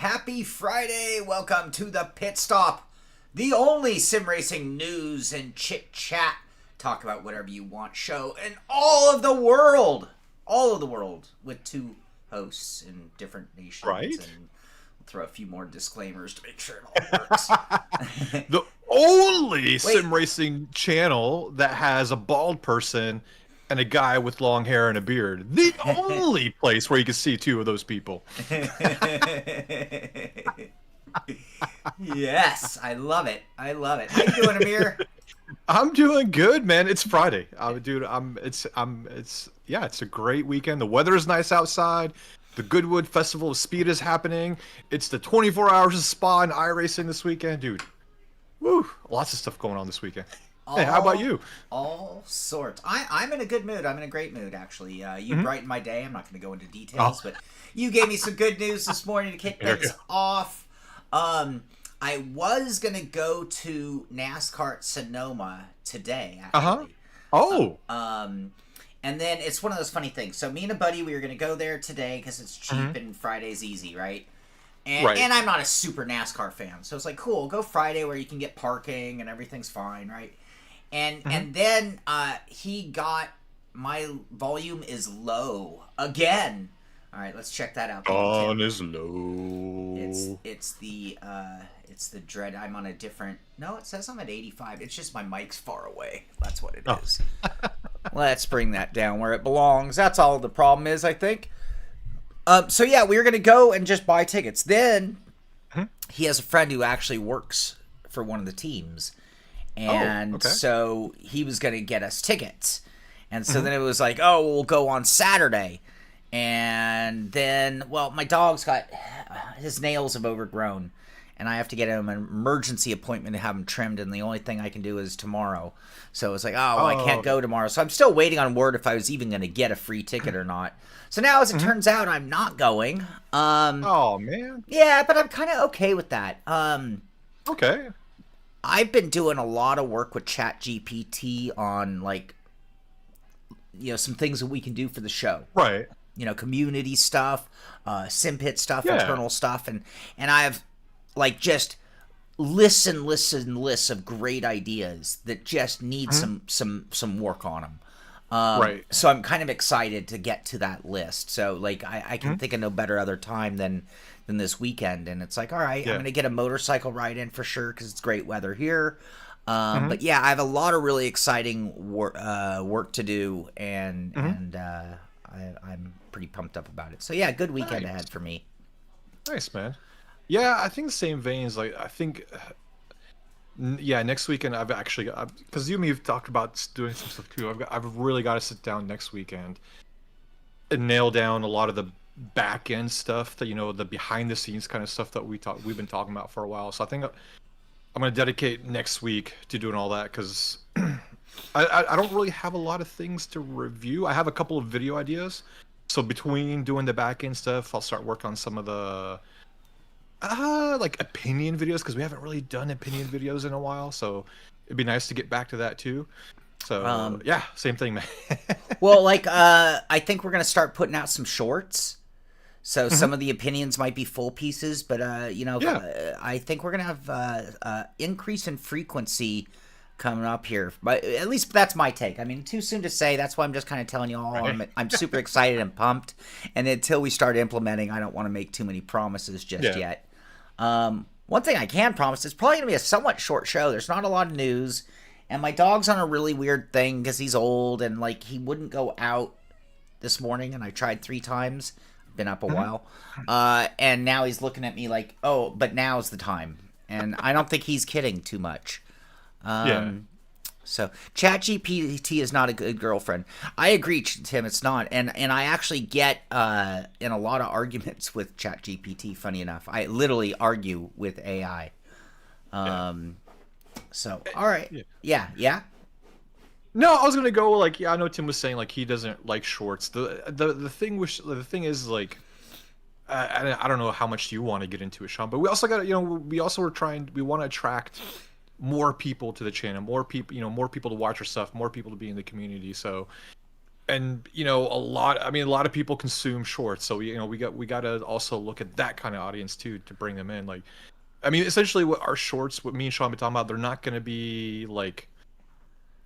Happy Friday. Welcome to the Pitstop, the only sim racing news and chit chat, talk about whatever you want show in all of the world. All of the world with two hosts in different nations. Right. And we'll throw a few more disclaimers to make sure it all works. The only sim racing channel that has a bald person and a guy with long hair and a beard. The only place where you can see two of those people. Yes, I love it. I love it. How you doing, Amir? I'm doing good, man. It's Friday. Dude, it's a great weekend. The weather is nice outside. The Goodwood Festival of Speed is happening. It's the 24 hours of spa and iRacing this weekend, dude. Woo! Lots of stuff going on this weekend. Hey, how about you? All sorts. I'm in a good mood. I'm in a great mood, actually. You brightened my day. I'm not going to go into details, but you gave me some good news this morning to kick things off. I was going to go to NASCAR at Sonoma today, actually. And then it's one of those funny things. So me and a buddy, we were going to go there today because it's cheap and Friday's easy, right? And I'm not a super NASCAR fan. So it's like, cool, go Friday where you can get parking and everything's fine, right? And then he got, my volume is low again. All right, let's check that out. On is low. It's the dread. I'm on a different. No, it says I'm at 85. It's just my mic's far away. That's what it is. Let's bring that down where it belongs. That's all the problem is, I think. So yeah, we were gonna go and just buy tickets. Then he has a friend who actually works for one of the teams. And so he was going to get us tickets. And so then it was like, oh, we'll go on Saturday. And then, well, my dog's got, his nails have overgrown. And I have to get him an emergency appointment to have him trimmed. And the only thing I can do is tomorrow. So it's like, I can't go tomorrow. So I'm still waiting on word if I was even going to get a free ticket or not. So now, as it turns out, I'm not going. Oh, man. Yeah, but I'm kind of okay with that. Okay. I've been doing a lot of work with ChatGPT on, like, some things that we can do for the show. Right. Community stuff, Simpit stuff, internal stuff, and I've, like, just lists of great ideas that just need some work on them. Right. So I'm kind of excited to get to that list. So, like, I can think of no better other time than this weekend, and it's like, all right, I'm gonna get a motorcycle ride in for sure because it's great weather here. But yeah, I have a lot of really exciting work to do, and I'm pretty pumped up about it. So yeah, good weekend ahead for me. Nice, man. Yeah, I think the same veins. Like, I think, next weekend I've actually got, because you and me have talked about doing some stuff too. I've really got to sit down next weekend and nail down a lot of the back end stuff that the behind the scenes kind of stuff that we've been talking about for a while. So I think I'm going to dedicate next week to doing all that because I don't really have a lot of things to review. I have a couple of video ideas. So between doing the back end stuff, I'll start working on some of the like opinion videos because we haven't really done opinion videos in a while. So it'd be nice to get back to that too. So yeah, same thing, man. Well, like I think we're going to start putting out some shorts. So some of the opinions might be full pieces, but I think we're gonna have increase in frequency coming up here. But at least that's my take. I mean, too soon to say. That's why I'm just kind of telling you all. Right. I'm super excited and pumped. And until we start implementing, I don't want to make too many promises just yet. One thing I can promise is probably gonna be a somewhat short show. There's not a lot of news, and my dog's on a really weird thing because he's old and like he wouldn't go out this morning, and I tried 3 times. Been up a while, and now he's looking at me like, oh, but now's the time, and I don't think he's kidding too much. So ChatGPT is not a good girlfriend. I agree, Tim, it's not, and I actually get in a lot of arguments with ChatGPT. Funny enough, I literally argue with AI. So all right, yeah. No, I was gonna go like, I know Tim was saying like he doesn't like shorts. The thing is like, I don't know how much you want to get into it, Sean, but we also got we want to attract more people to the channel, more people to watch our stuff, more people to be in the community. So and a lot of people consume shorts, so we got to also look at that kind of audience too to bring them in. Like, I mean, essentially, what our shorts, what me and Sean have been talking about, they're not going to be like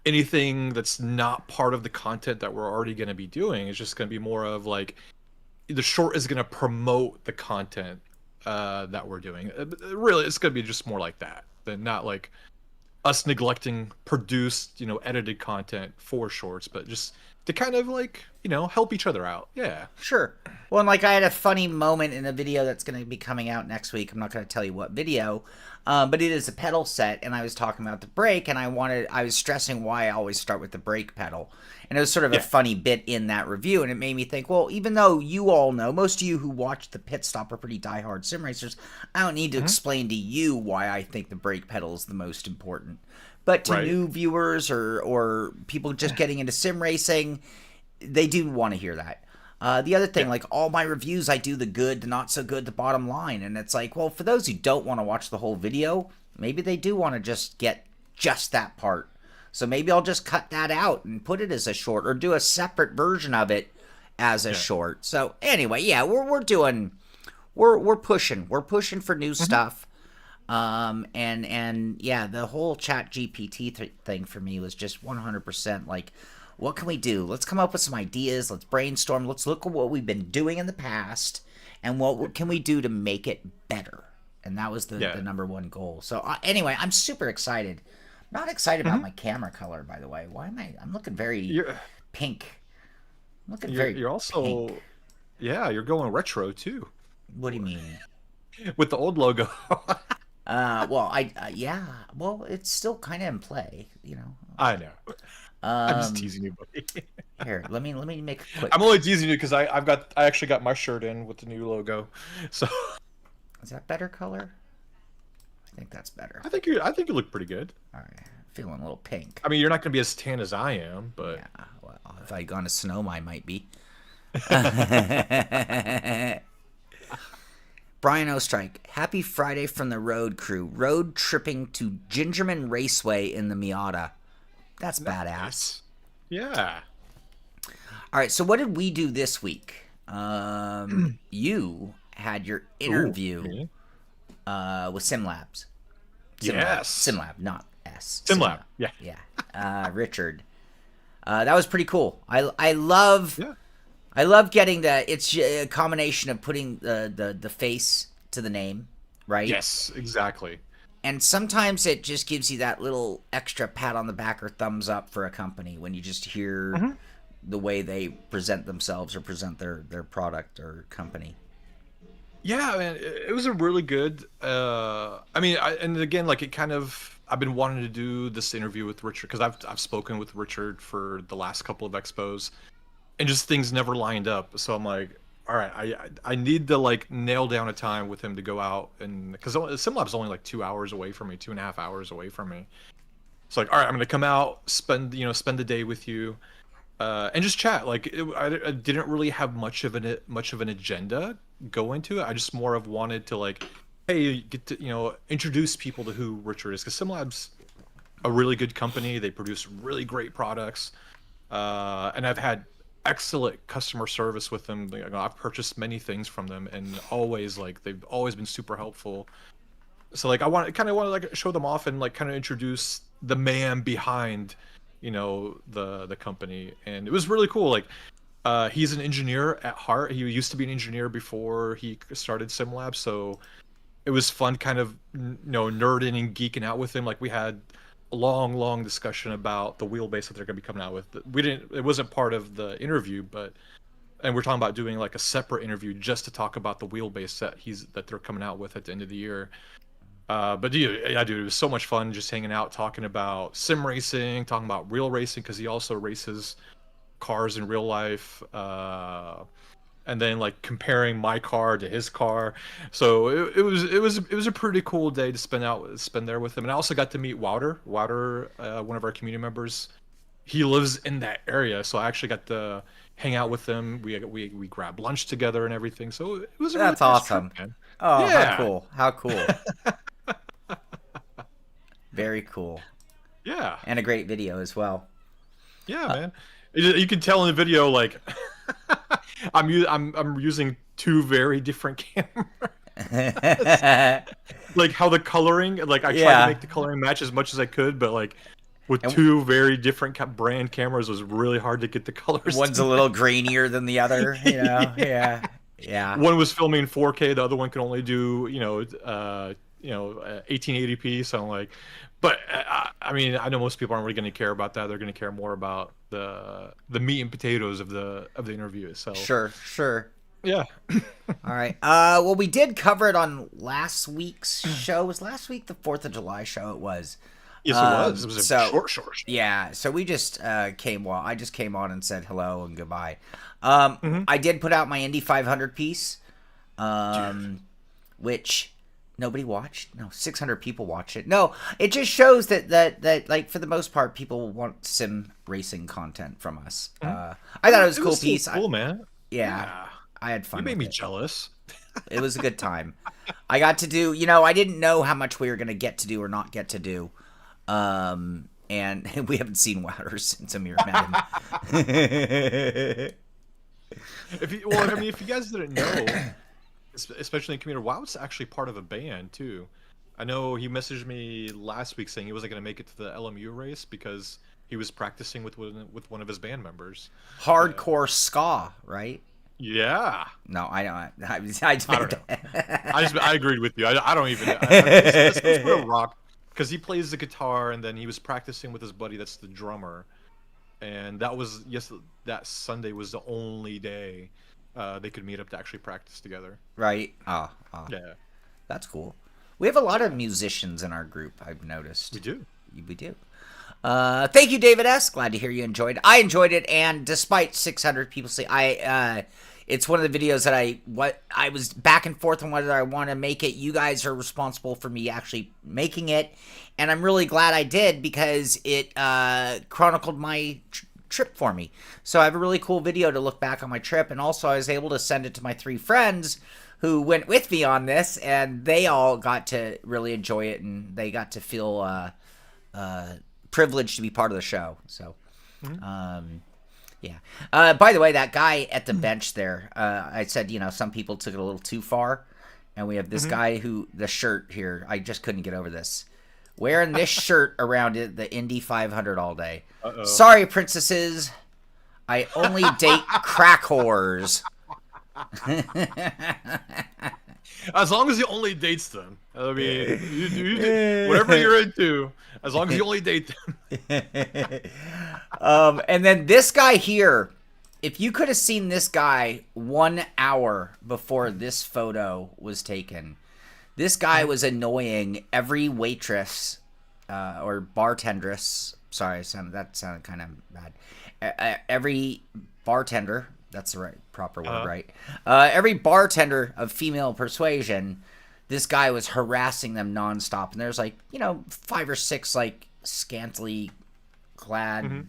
anything that's not part of the content that we're already going to be doing. It's just going to be more of like the short is going to promote the content that we're doing. Really, it's going to be just more like that than not like us neglecting produced, edited content for shorts, but just to kind of like, help each other out. Yeah. Sure. Well, and like I had a funny moment in a video that's going to be coming out next week. I'm not going to tell you what video, but it is a pedal set, and I was talking about the brake, and I was stressing why I always start with the brake pedal, and it was sort of a funny bit in that review, and it made me think, well, even though you all know, most of you who watch the Pitstop are pretty diehard sim racers, I don't need to explain to you why I think the brake pedal is the most important. But to new viewers or people just getting into sim racing, they do want to hear that. The other thing, like all my reviews, I do the good, the not so good, the bottom line. And it's like, well, for those who don't want to watch the whole video, maybe they do want to just get just that part. So maybe I'll just cut that out and put it as a short or do a separate version of it as a short. So anyway, yeah, we're pushing. We're pushing for new stuff. And yeah, the whole chat GPT thing for me was just 100% like, what can we do? Let's come up with some ideas. Let's brainstorm. Let's look at what we've been doing in the past and what can we do to make it better. And that was the number one goal. So anyway, I'm super excited. I'm not excited about my camera color, by the way. Why am I'm looking very pink. I'm looking you're also pink. Yeah, you're going retro too. What do you mean? With the old logo. Well, well, it's still kind of in play, I know. I'm just teasing you, buddy. Here, let me make a quick. I'm only teasing you because I actually got my shirt in with the new logo. So is that better color? I think that's better. I think you look pretty good. All right, feeling a little pink. I mean, you're not going to be as tan as I am, but yeah. Well, if I'd gone to Sonoma, I might be. Brian Ostrike, happy Friday from the road crew. Road tripping to Gingerman Raceway in the Miata. That's badass. Yeah. All right, so what did we do this week? You had your interview with SimLabs. Yes. SimLab, not S. SimLab. Yeah. Yeah. Richard. That was pretty cool. I love getting it's a combination of putting the face to the name, right? Yes, exactly. And sometimes it just gives you that little extra pat on the back or thumbs up for a company when you just hear the way they present themselves or present their product or company. Yeah, man, it was a really good. I mean, and again, like I've been wanting to do this interview with Richard because I've spoken with Richard for the last couple of expos, and just things never lined up. So I'm like, all right, I need to like nail down a time with him to go out, and because SimLab's only like 2 hours away from me, 2.5 hours away from me. So like, all right, I'm gonna come out, spend the day with you, and just chat. Like I didn't really have much of an agenda go into it. I just more of wanted to like, hey, get to introduce people to who Richard is, because SimLab's a really good company. They produce really great products, and I've had excellent customer service with them. I've purchased many things from them, and always like they've always been super helpful. So like I want to like show them off and like kind of introduce the man behind the company, and it was really cool. Like he's an engineer at heart. He used to be an engineer before he started SimLab, so it was fun kind of nerding and geeking out with him. Like we had a long discussion about the wheelbase that they're going to be coming out with. It wasn't part of the interview, and we're talking about doing like a separate interview just to talk about the wheelbase that they're coming out with at the end of the year. But dude, it was so much fun just hanging out, talking about sim racing, talking about real racing, because he also races cars in real life, and then like comparing my car to his car. So it was a pretty cool day to spend there with him. And I also got to meet Wouter, one of our community members. He lives in that area, so I actually got to hang out with him. We grabbed lunch together and everything. So it was that's really awesome. Trip, man. Oh, yeah. How cool! Very cool. Yeah, and a great video as well. Yeah, man. You can tell in the video, like, I'm using two very different cameras. Like how the coloring, like I tried to Yeah. make the coloring match as much as I could, but like with And two very different brand cameras, it was really hard to get the colors one's to a little match. grainier than the other, you know? Yeah. Yeah. Yeah. One was filming 4K, the other one can only do 1880p. So I'm like, but I mean, I know most people aren't really going to care about that. They're going to care more about the meat and potatoes of the interview itself. Sure, sure. Yeah. All right. Well, we did cover it on last week's show. Was last week the 4th of July show? It was. Yes, it was. It was a So short show. yeah, so we just came. Well, I just came on and said hello and goodbye. Mhm. I did put out my Indy 500 piece, which nobody watched. No, 600 people watched it. No, it just shows that like for the most part, people want sim racing content from us. I thought it was a cool piece. Cool, man. Yeah, I had fun. You made with me it. jealous. It was a good time. I got to do. I didn't know how much we were gonna get to do or not get to do. And we haven't seen Wouter since Amir met him. If you guys didn't know, especially in community, Wout's actually part of a band too. I know he messaged me last week saying he wasn't going to make it to the LMU race because he was practicing with one of his band members. Hardcore ska, right? Yeah. No, I don't. I don't know. I agreed with you. I don't even. It's sort of rock because he plays the guitar and then he was practicing with his buddy that's the drummer, and that Sunday was the only day they could meet up to actually practice together. Right. Yeah. That's cool. We have a lot of musicians in our group, I've noticed. We do. We do. Thank you, David S. Glad to hear you enjoyed it. I enjoyed it, and despite 600 people say it's one of the videos that I was back and forth on whether I want to make it. You guys are responsible for me actually making it, and I'm really glad I did because it chronicled my trip for me. So I have a really cool video to look back on my trip, and also I was able to send it to my 3 friends who went with me on this, and they all got to really enjoy it, and they got to feel privileged to be part of the show. So, yeah. By the way, that guy at the bench there, I said, some people took it a little too far, and we have this guy the shirt here, I just couldn't get over this. Wearing this shirt around the Indy 500 all day. Uh-oh. Sorry, princesses. I only date crack whores. As long as he only dates them. I mean, you whatever you're into, as long as you only date them. And then this guy here, if you could have seen this guy 1 hour before this photo was taken, this guy was annoying every waitress or bartendress. Sorry, that sounded kind of bad. Every bartender. That's the proper word, right? Every bartender of female persuasion, this guy was harassing them nonstop. And there's 5 or 6 scantily clad,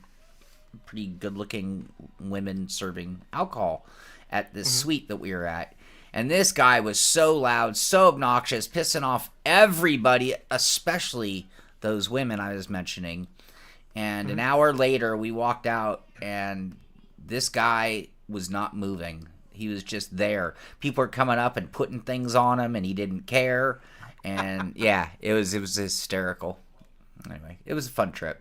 pretty good-looking women serving alcohol at this suite that we were at. And this guy was so loud, so obnoxious, pissing off everybody, especially those women I was mentioning. And an hour later, we walked out, and this guy was not moving. He was just there. People were coming up and putting things on him, and he didn't care. And yeah, it was hysterical. Anyway, it was a fun trip.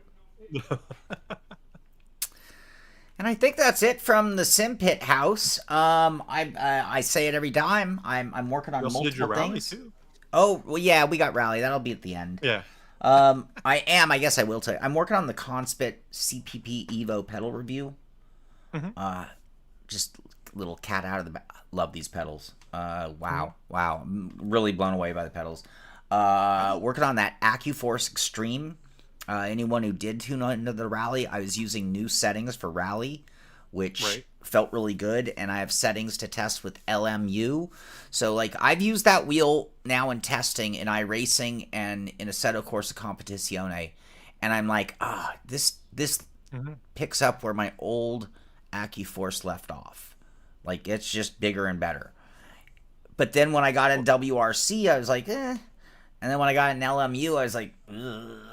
And I think that's it from the Simpit house. I say it every time. I'm working on multiple did your things. rally too? Oh well, yeah, we got rally. That'll be at the end. Yeah. I guess I will tell you. I'm working on the Conspit CPP Evo pedal review. Just little cat out of the bag. Love these pedals. Wow. I'm really blown away by the pedals. Working on that AccuForce Extreme. Anyone who did tune into the rally, I was using new settings for rally, which felt really good, and I have settings to test with LMU. So I've used that wheel now in testing in iRacing and in Assetto Corsa Competizione, and I'm like, this picks up where my old AccuForce left off. It's just bigger and better. But then when I got in WRC, I was like, eh. And then when I got in LMU, I was like, ugh.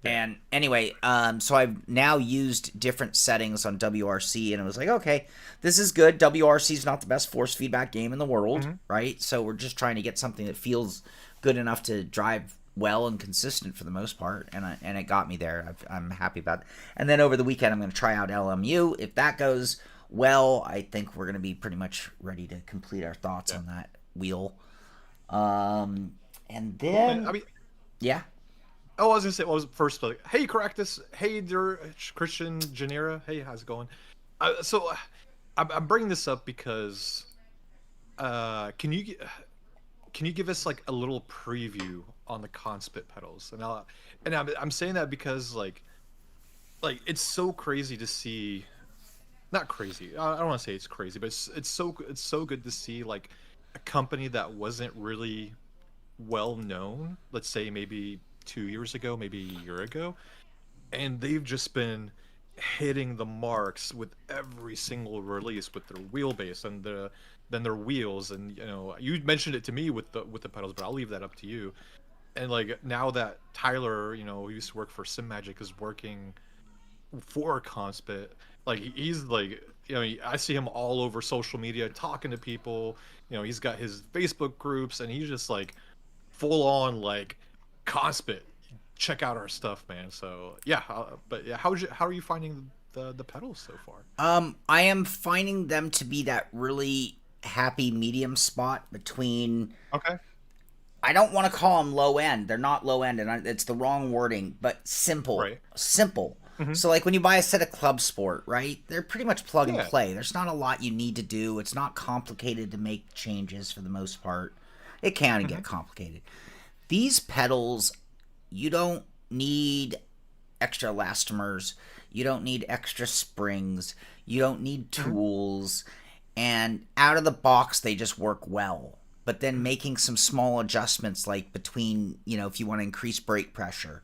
Okay. And anyway, so I've now used different settings on WRC, and it was like, okay, this is good. WRC is not the best force feedback game in the world, Hmm. right? So we're just trying to get something that feels good enough to drive well and consistent for the most part, and it got me there. I'm happy about it. And then over the weekend, I'm going to try out LMU. If that goes well, I think we're going to be pretty much ready to complete our thoughts Yeah. on that wheel. And Cool, man. then, I mean, yeah. oh, I was gonna say, what was first like, hey, Caractus, hey, dear Christian Janira, hey, how's it going? I'm bringing this up because, can you give us like a little preview on the Conspit pedals? And I'm saying that because like it's so crazy to see, not crazy. I don't want to say it's crazy, but it's so good to see like a company that wasn't really well known, let's say maybe 2 years ago, maybe a year ago, and they've just been hitting the marks with every single release with their wheelbase and then their wheels. And you mentioned it to me with the pedals, but I'll leave that up to you. And like now that Tyler, who used to work for Sim Magic, is working for Conspit, like he's like, I see him all over social media talking to people. He's got his Facebook groups, and he's just like full on like Conspit. Check out our stuff, man. So yeah, but yeah, how are you finding the pedals so far? I am finding them to be that really happy medium spot between. Okay. I don't want to call them low end. They're not low end, and it's the wrong wording. But simple, Right. simple. Hmm. So like when you buy a set of Club Sport, right? They're pretty much plug and Yeah. play. There's not a lot you need to do. It's not complicated to make changes for the most part. It can Hmm. get complicated. These pedals, you don't need extra elastomers, you don't need extra springs, you don't need Hmm. tools, and out of the box they just work well. But then making some small adjustments, like between, if you want to increase brake pressure,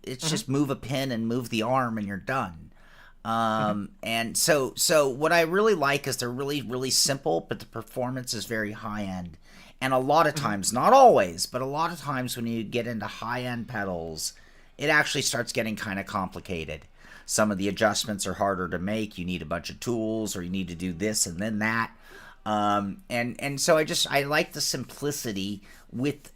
it's Hmm. just move a pin and move the arm and you're done. Hmm. And so what I really like is they're really, really simple, but the performance is very high end. And a lot of Hmm. times, not always, but a lot of times when you get into high end pedals, it actually starts getting kind of complicated. Some of the adjustments are harder to make. You need a bunch of tools, or you need to do this and then that. And so I like the simplicity with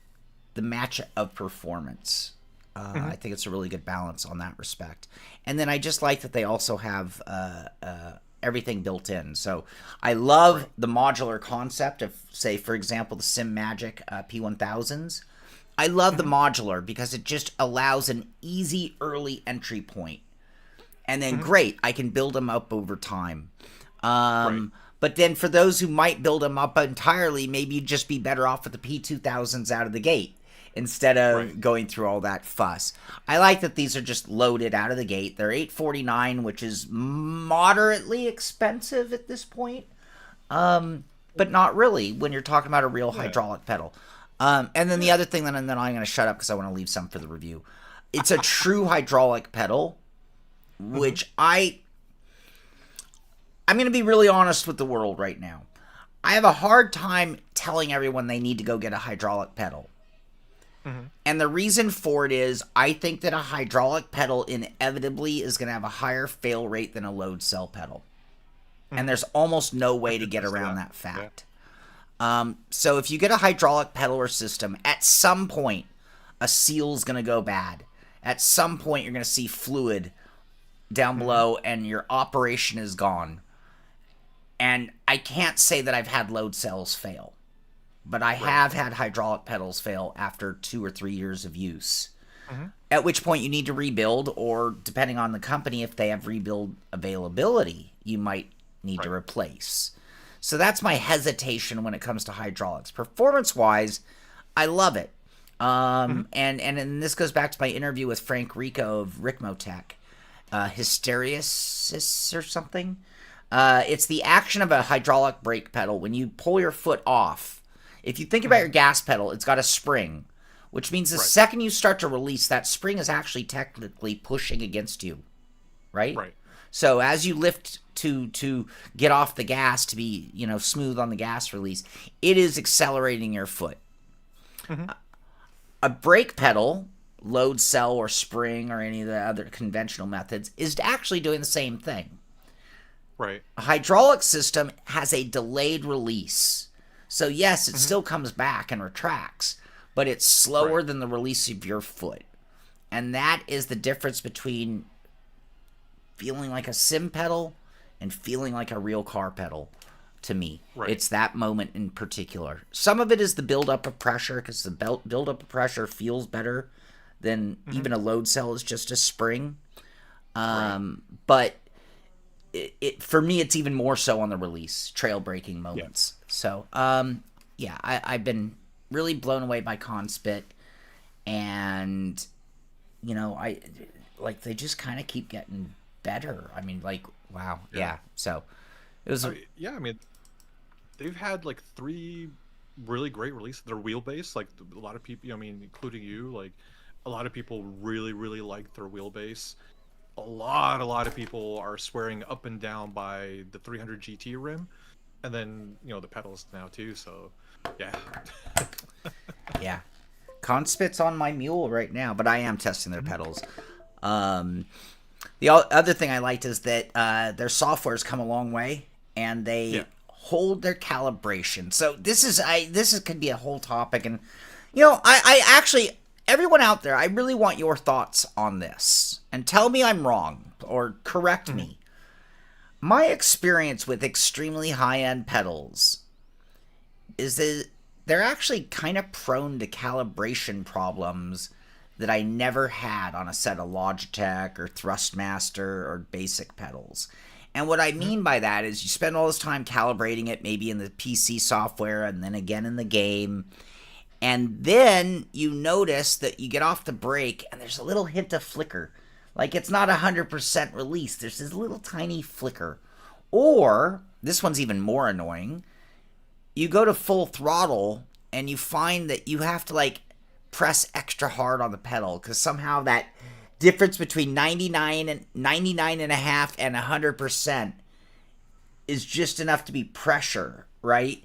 the match of performance. Hmm. I think it's a really good balance on that respect. And then I just like that they also have everything built in. So I love Right. the modular concept of, say, for example, the Sim Magic P1000s. I love the Hmm. modular because it just allows an easy early entry point. And then Hmm. great, I can build them up over time. Right. But then for those who might build them up entirely, maybe you'd just be better off with the P2000s out of the gate instead Right. of going through all that fuss. I like that these are just loaded out of the gate. They're $849, which is moderately expensive at this point, but not really when you're talking about a real Yeah. hydraulic pedal. And then the Yeah. other thing, and then I'm going to shut up because I want to leave some for the review. It's a true hydraulic pedal, Hmm. which I'm going to be really honest with the world right now. I have a hard time telling everyone they need to go get a hydraulic pedal. Hmm. And the reason for it is I think that a hydraulic pedal inevitably is going to have a higher fail rate than a load cell pedal. And Hmm. there's almost no I way to could get attest to around that. that Yeah. fact. So if you get a hydraulic pedal or system, at some point, a seal's going to go bad. At some point, you're going to see fluid down Hmm. below and your operation is gone. And I can't say that I've had load cells fail, but I Right. have had hydraulic pedals fail after 2 or 3 years of use. Hmm. At which point you need to rebuild, or depending on the company, if they have rebuild availability, you might need to Right. replace. So that's my hesitation when it comes to hydraulics. Performance wise, I love it. Hmm. And this goes back to my interview with Frank Rico of Ricmotech, Hysteriasis or something. It's the action of a hydraulic brake pedal. When you pull your foot off, if you think about Hmm. your gas pedal, it's got a spring, which means the Right. second you start to release, that spring is actually technically pushing against you, right? Right. So as you lift to get off the gas to be smooth on the gas release, it is accelerating your foot. Hmm. A brake pedal, load cell or spring or any of the other conventional methods is actually doing the same thing. Right. A hydraulic system has a delayed release. So yes, it still comes back and retracts, but it's slower than the release of your foot. And that is the difference between feeling like a sim pedal and feeling like a real car pedal to me. Right. It's that moment in particular. Some of it is the buildup of pressure, because the buildup of pressure feels better than even a load cell is just a spring. But it for me, it's even more so on the release, trail braking moments. Yeah. So, I've been really blown away by Conspit, and they just kind of keep getting better. I mean, wow, yeah. So it was. I mean, they've had like 3 really great releases. Their wheelbase, like a lot of people, I mean, including you, like a lot of people really, really like their wheelbase. A lot of people are swearing up and down by the 300 GT rim, and then the pedals now too. So, yeah. Yeah, Conspit's on my mule right now, but I am testing their pedals. The other thing I liked is that their software's come a long way, and they hold their calibration. So this could be a whole topic, and I actually, everyone out there, I really want your thoughts on this, and tell me I'm wrong or correct me. My experience with extremely high-end pedals is that they're actually kind of prone to calibration problems that I never had on a set of Logitech or Thrustmaster or basic pedals. And what I mean by that is you spend all this time calibrating it, maybe in the PC software and then again in the game, and then you notice that you get off the brake and there's a little hint of flicker. Like it's not 100% release. There's this little tiny flicker. Or, this one's even more annoying, you go to full throttle and you find that you have to press extra hard on the pedal because somehow that difference between 99 and 99.5 and 100% is just enough to be pressure, right?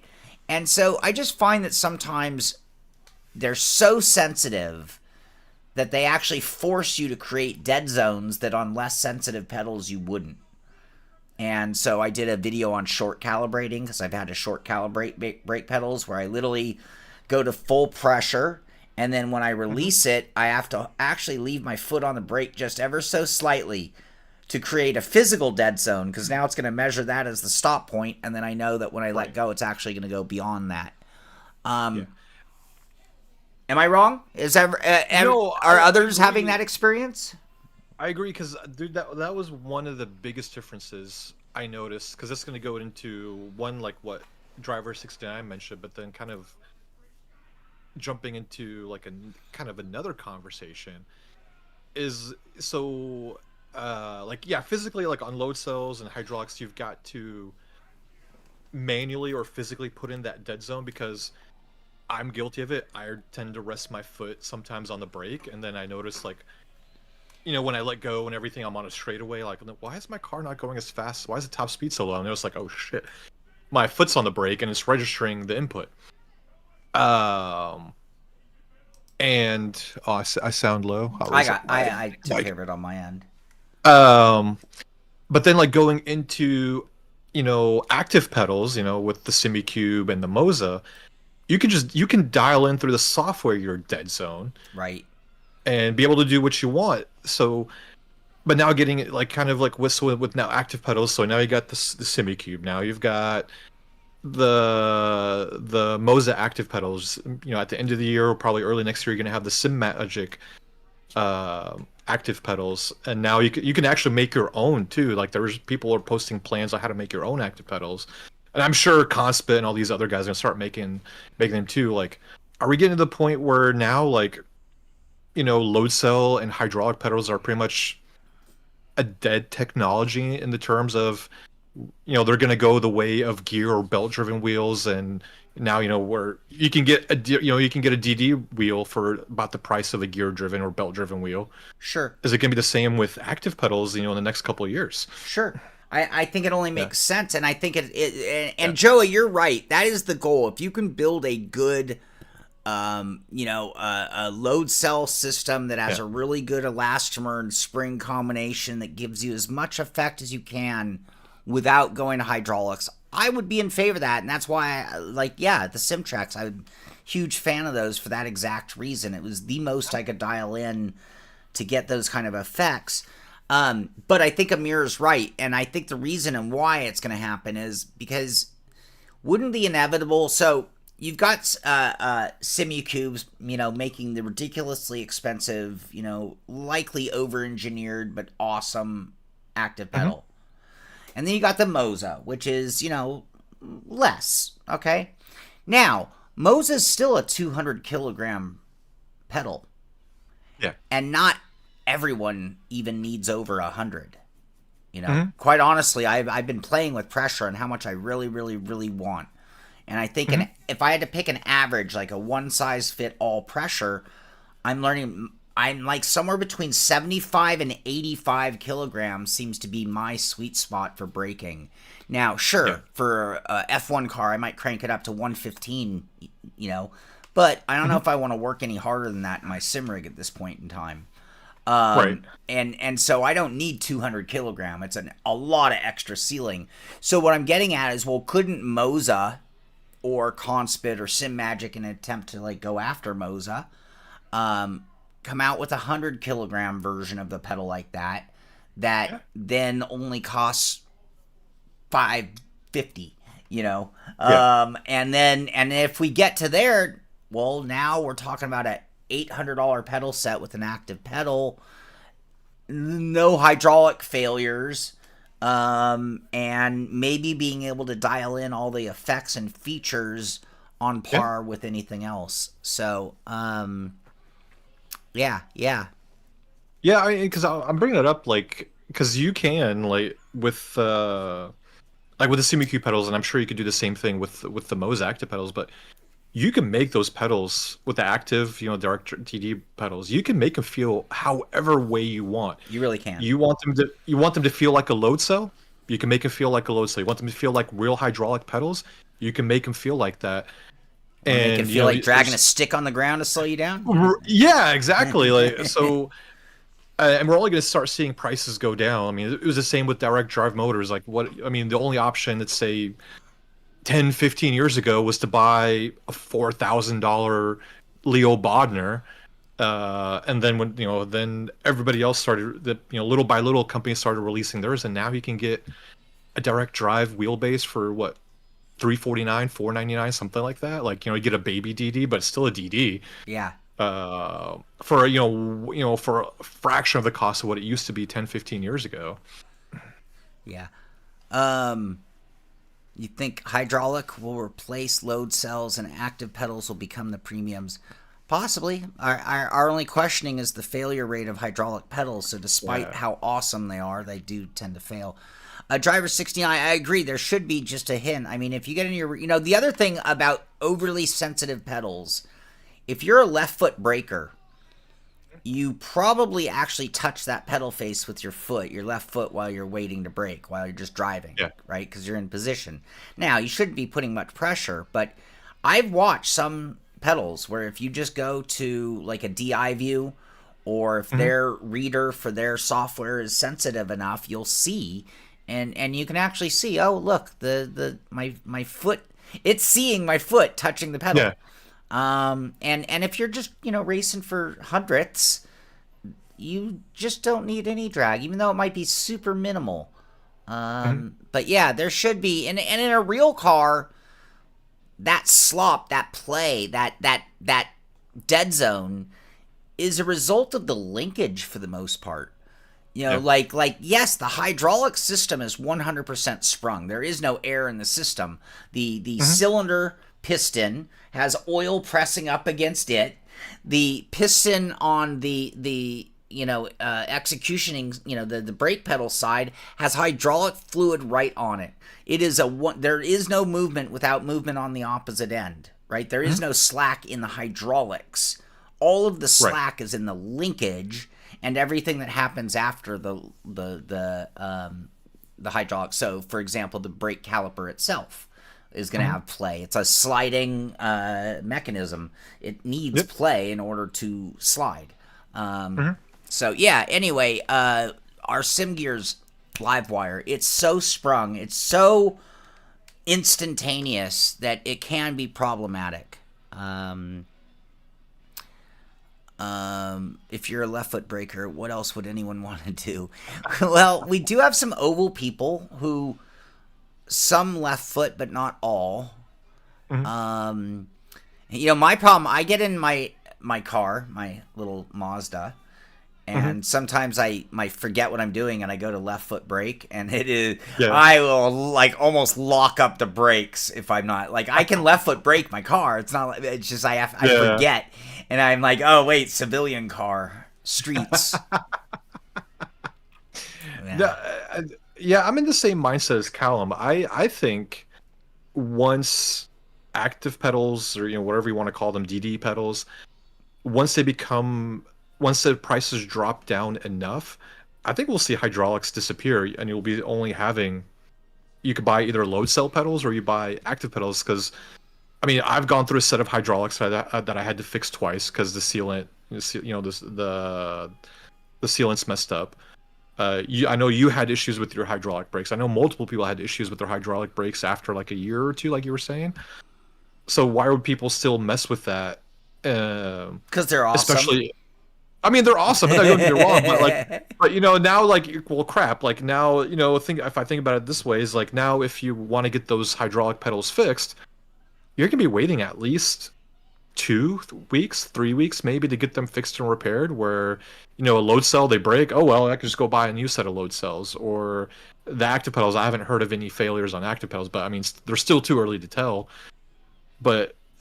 And so I just find that sometimes they're so sensitive that they actually force you to create dead zones that on less sensitive pedals you wouldn't. And so I did a video on short calibrating because I've had to short calibrate brake pedals where I literally go to full pressure, and then when I release it, I have to actually leave my foot on the brake just ever so slightly to create a physical dead zone, because now it's going to measure that as the stop point, and then I know that when I let go, it's actually going to go beyond that. Am I wrong? Are others having that experience? I agree, because dude, that was one of the biggest differences I noticed, because it's going to go into one like what Driver 69 mentioned, but then kind of jumping into like a kind of another conversation is so physically, like on load cells and hydraulics, you've got to manually or physically put in that dead zone, because I'm guilty of it. I tend to rest my foot sometimes on the brake, and then I notice when I let go and everything, I'm on a straightaway, why is my car not going as fast? Why is the top speed so low? And it's like, oh shit, my foot's on the brake and it's registering the input. And I sound low. I took care of it on my end. But then going into active pedals, with the SimiCube and the Moza, you can dial in through the software your dead zone, right, and be able to do what you want. So, but now getting it with now active pedals. So now you got the SimiCube. Now you've got the Moza active pedals. At the end of the year or probably early next year, you're gonna have the SimMagic active pedals, and now you can actually make your own too. There's people are posting plans on how to make your own active pedals, and I'm sure Conspit and all these other guys are gonna start making them too. Are we getting to the point where now load cell and hydraulic pedals are pretty much a dead technology in the terms of they're going to go the way of gear or belt driven wheels, and now where you can get a DD wheel for about the price of a gear driven or belt driven wheel? Sure. Is it going to be the same with active pedals in the next couple of years? Sure. I think it only makes sense, and I think Joey, you're right. That is the goal. If you can build a good a load cell system that has Yeah. a really good elastomer and spring combination that gives you as much effect as you can without going to hydraulics, I would be in favor of that. And that's why, the Simtracks, I'm a huge fan of those for that exact reason. It was the most I could dial in to get those kind of effects. But I think Amir is right. And I think the reason and why it's going to happen is because wouldn't the inevitable... So you've got Simucubes, making the ridiculously expensive, likely over-engineered but awesome active pedal. And then you got the Moza, which is, less, okay? Now, Moza's still a 200 kilogram pedal. Yeah. And not everyone even needs over 100. Quite honestly, I've been playing with pressure and how much I really, really, really want. And I think if I had to pick an average, like a one-size-fit-all pressure, I'm like somewhere between 75 and 85 kilograms seems to be my sweet spot for braking. Now, sure, for a F1 car, I might crank it up to 115, but I don't know if I want to work any harder than that in my sim rig at this point in time. Right. And so I don't need 200 kilogram. It's a lot of extra ceiling. So what I'm getting at is, well, couldn't Moza or Conspit or Sim Magic in an attempt to go after Moza, come out with 100 kilogram version of the pedal like that then only costs $550, and if we get to there, well, now we're talking about a $800 pedal set with an active pedal, no hydraulic failures, and maybe being able to dial in all the effects and features on par with anything else. So, yeah. Because I'm bringing it up, because you can, with the Simucube pedals, and I'm sure you could do the same thing with the Moza active pedals, but you can make those pedals with the active, direct TD pedals. You can make them feel however way you want. You really can. You want them to feel like a load cell. You can make them feel like a load cell. You want them to feel like real hydraulic pedals. You can make them feel like that. And make it feel like dragging a stick on the ground to slow you down. Yeah, exactly. So, and we're only going to start seeing prices go down. I mean, it was the same with direct drive motors. The only option, let's say 10, 15 years ago, was to buy a $4,000 Leo Bodner. And then then everybody else started, little by little, companies started releasing theirs, and now you can get a direct drive wheelbase for what, $349, $499, something like that. You get a baby DD, but it's still a DD. Yeah. For for a fraction of the cost of what it used to be 10, 15 years ago. Yeah. You think hydraulic will replace load cells and active pedals will become the premiums? Possibly. Our only questioning is the failure rate of hydraulic pedals. So despite how awesome they are, they do tend to fail. Driver 69, I agree. There should be just a hint. I mean, if you get in your, the other thing about overly sensitive pedals, if you're a left foot braker, you probably actually touch that pedal face with your left foot, while you're waiting to brake, while you're just driving, right? Because you're in position. Now, you shouldn't be putting much pressure, but I've watched some pedals where if you just go to like a DI view, or if their reader for their software is sensitive enough, you'll see, and you can actually see, oh, look, my foot, it's seeing my foot touching the pedal. And if you're just, racing for hundredths, you just don't need any drag, even though it might be super minimal. But yeah, there should be, and in a real car, that slop, that play, that dead zone is a result of the linkage for the most part. Yes, the hydraulic system is 100% sprung. There is no air in the system. The cylinder piston has oil pressing up against it. The piston on the executioning, the brake pedal side has hydraulic fluid right on it. It is there is no movement without movement on the opposite end, right? There is no slack in the hydraulics. All of the slack is in the linkage and everything that happens after the hydraulics. So, for example, the brake caliper itself. is going to have play. It's a sliding mechanism. It needs play in order to slide. So yeah. Anyway, our SimGears Livewire. It's so sprung. It's so instantaneous that it can be problematic. If you're a left foot breaker, what else would anyone want to do? Well, we do have some oval people who, some left foot, but not all. You know, my problem, I get in my car, my little Mazda, and sometimes I might forget what I'm doing and I go to left foot brake, and it is, I will like almost lock up the brakes if I'm not, like, I can left foot brake my car. It's not, it's just I forget. And I'm like, oh, wait, civilian car, streets. Yeah, I'm in the same mindset as Callum. I think once active pedals, or whatever you want to call them, DD pedals, once the prices drop down enough, I think we'll see hydraulics disappear, and you'll be only having, you could buy either load cell pedals or you buy active pedals, because I mean, I've gone through a set of hydraulics that I had to fix twice because the sealant, the sealant's messed up. I know you had issues with your hydraulic brakes. I know multiple people had issues with their hydraulic brakes after like a year or two, like you were saying. So why would people still mess with that? Because they're awesome. Especially, I mean, they're awesome. Don't get me wrong, but now, like, well, crap. Like now, if I think about it this way, is like now if you want to get those hydraulic pedals fixed, you're gonna be waiting at least 2 weeks, 3 weeks maybe to get them fixed and repaired. Where a load cell, they break, oh well, I can just go buy a new set of load cells. Or the active pedals, I haven't heard of any failures on active pedals, but I mean they're still too early to tell.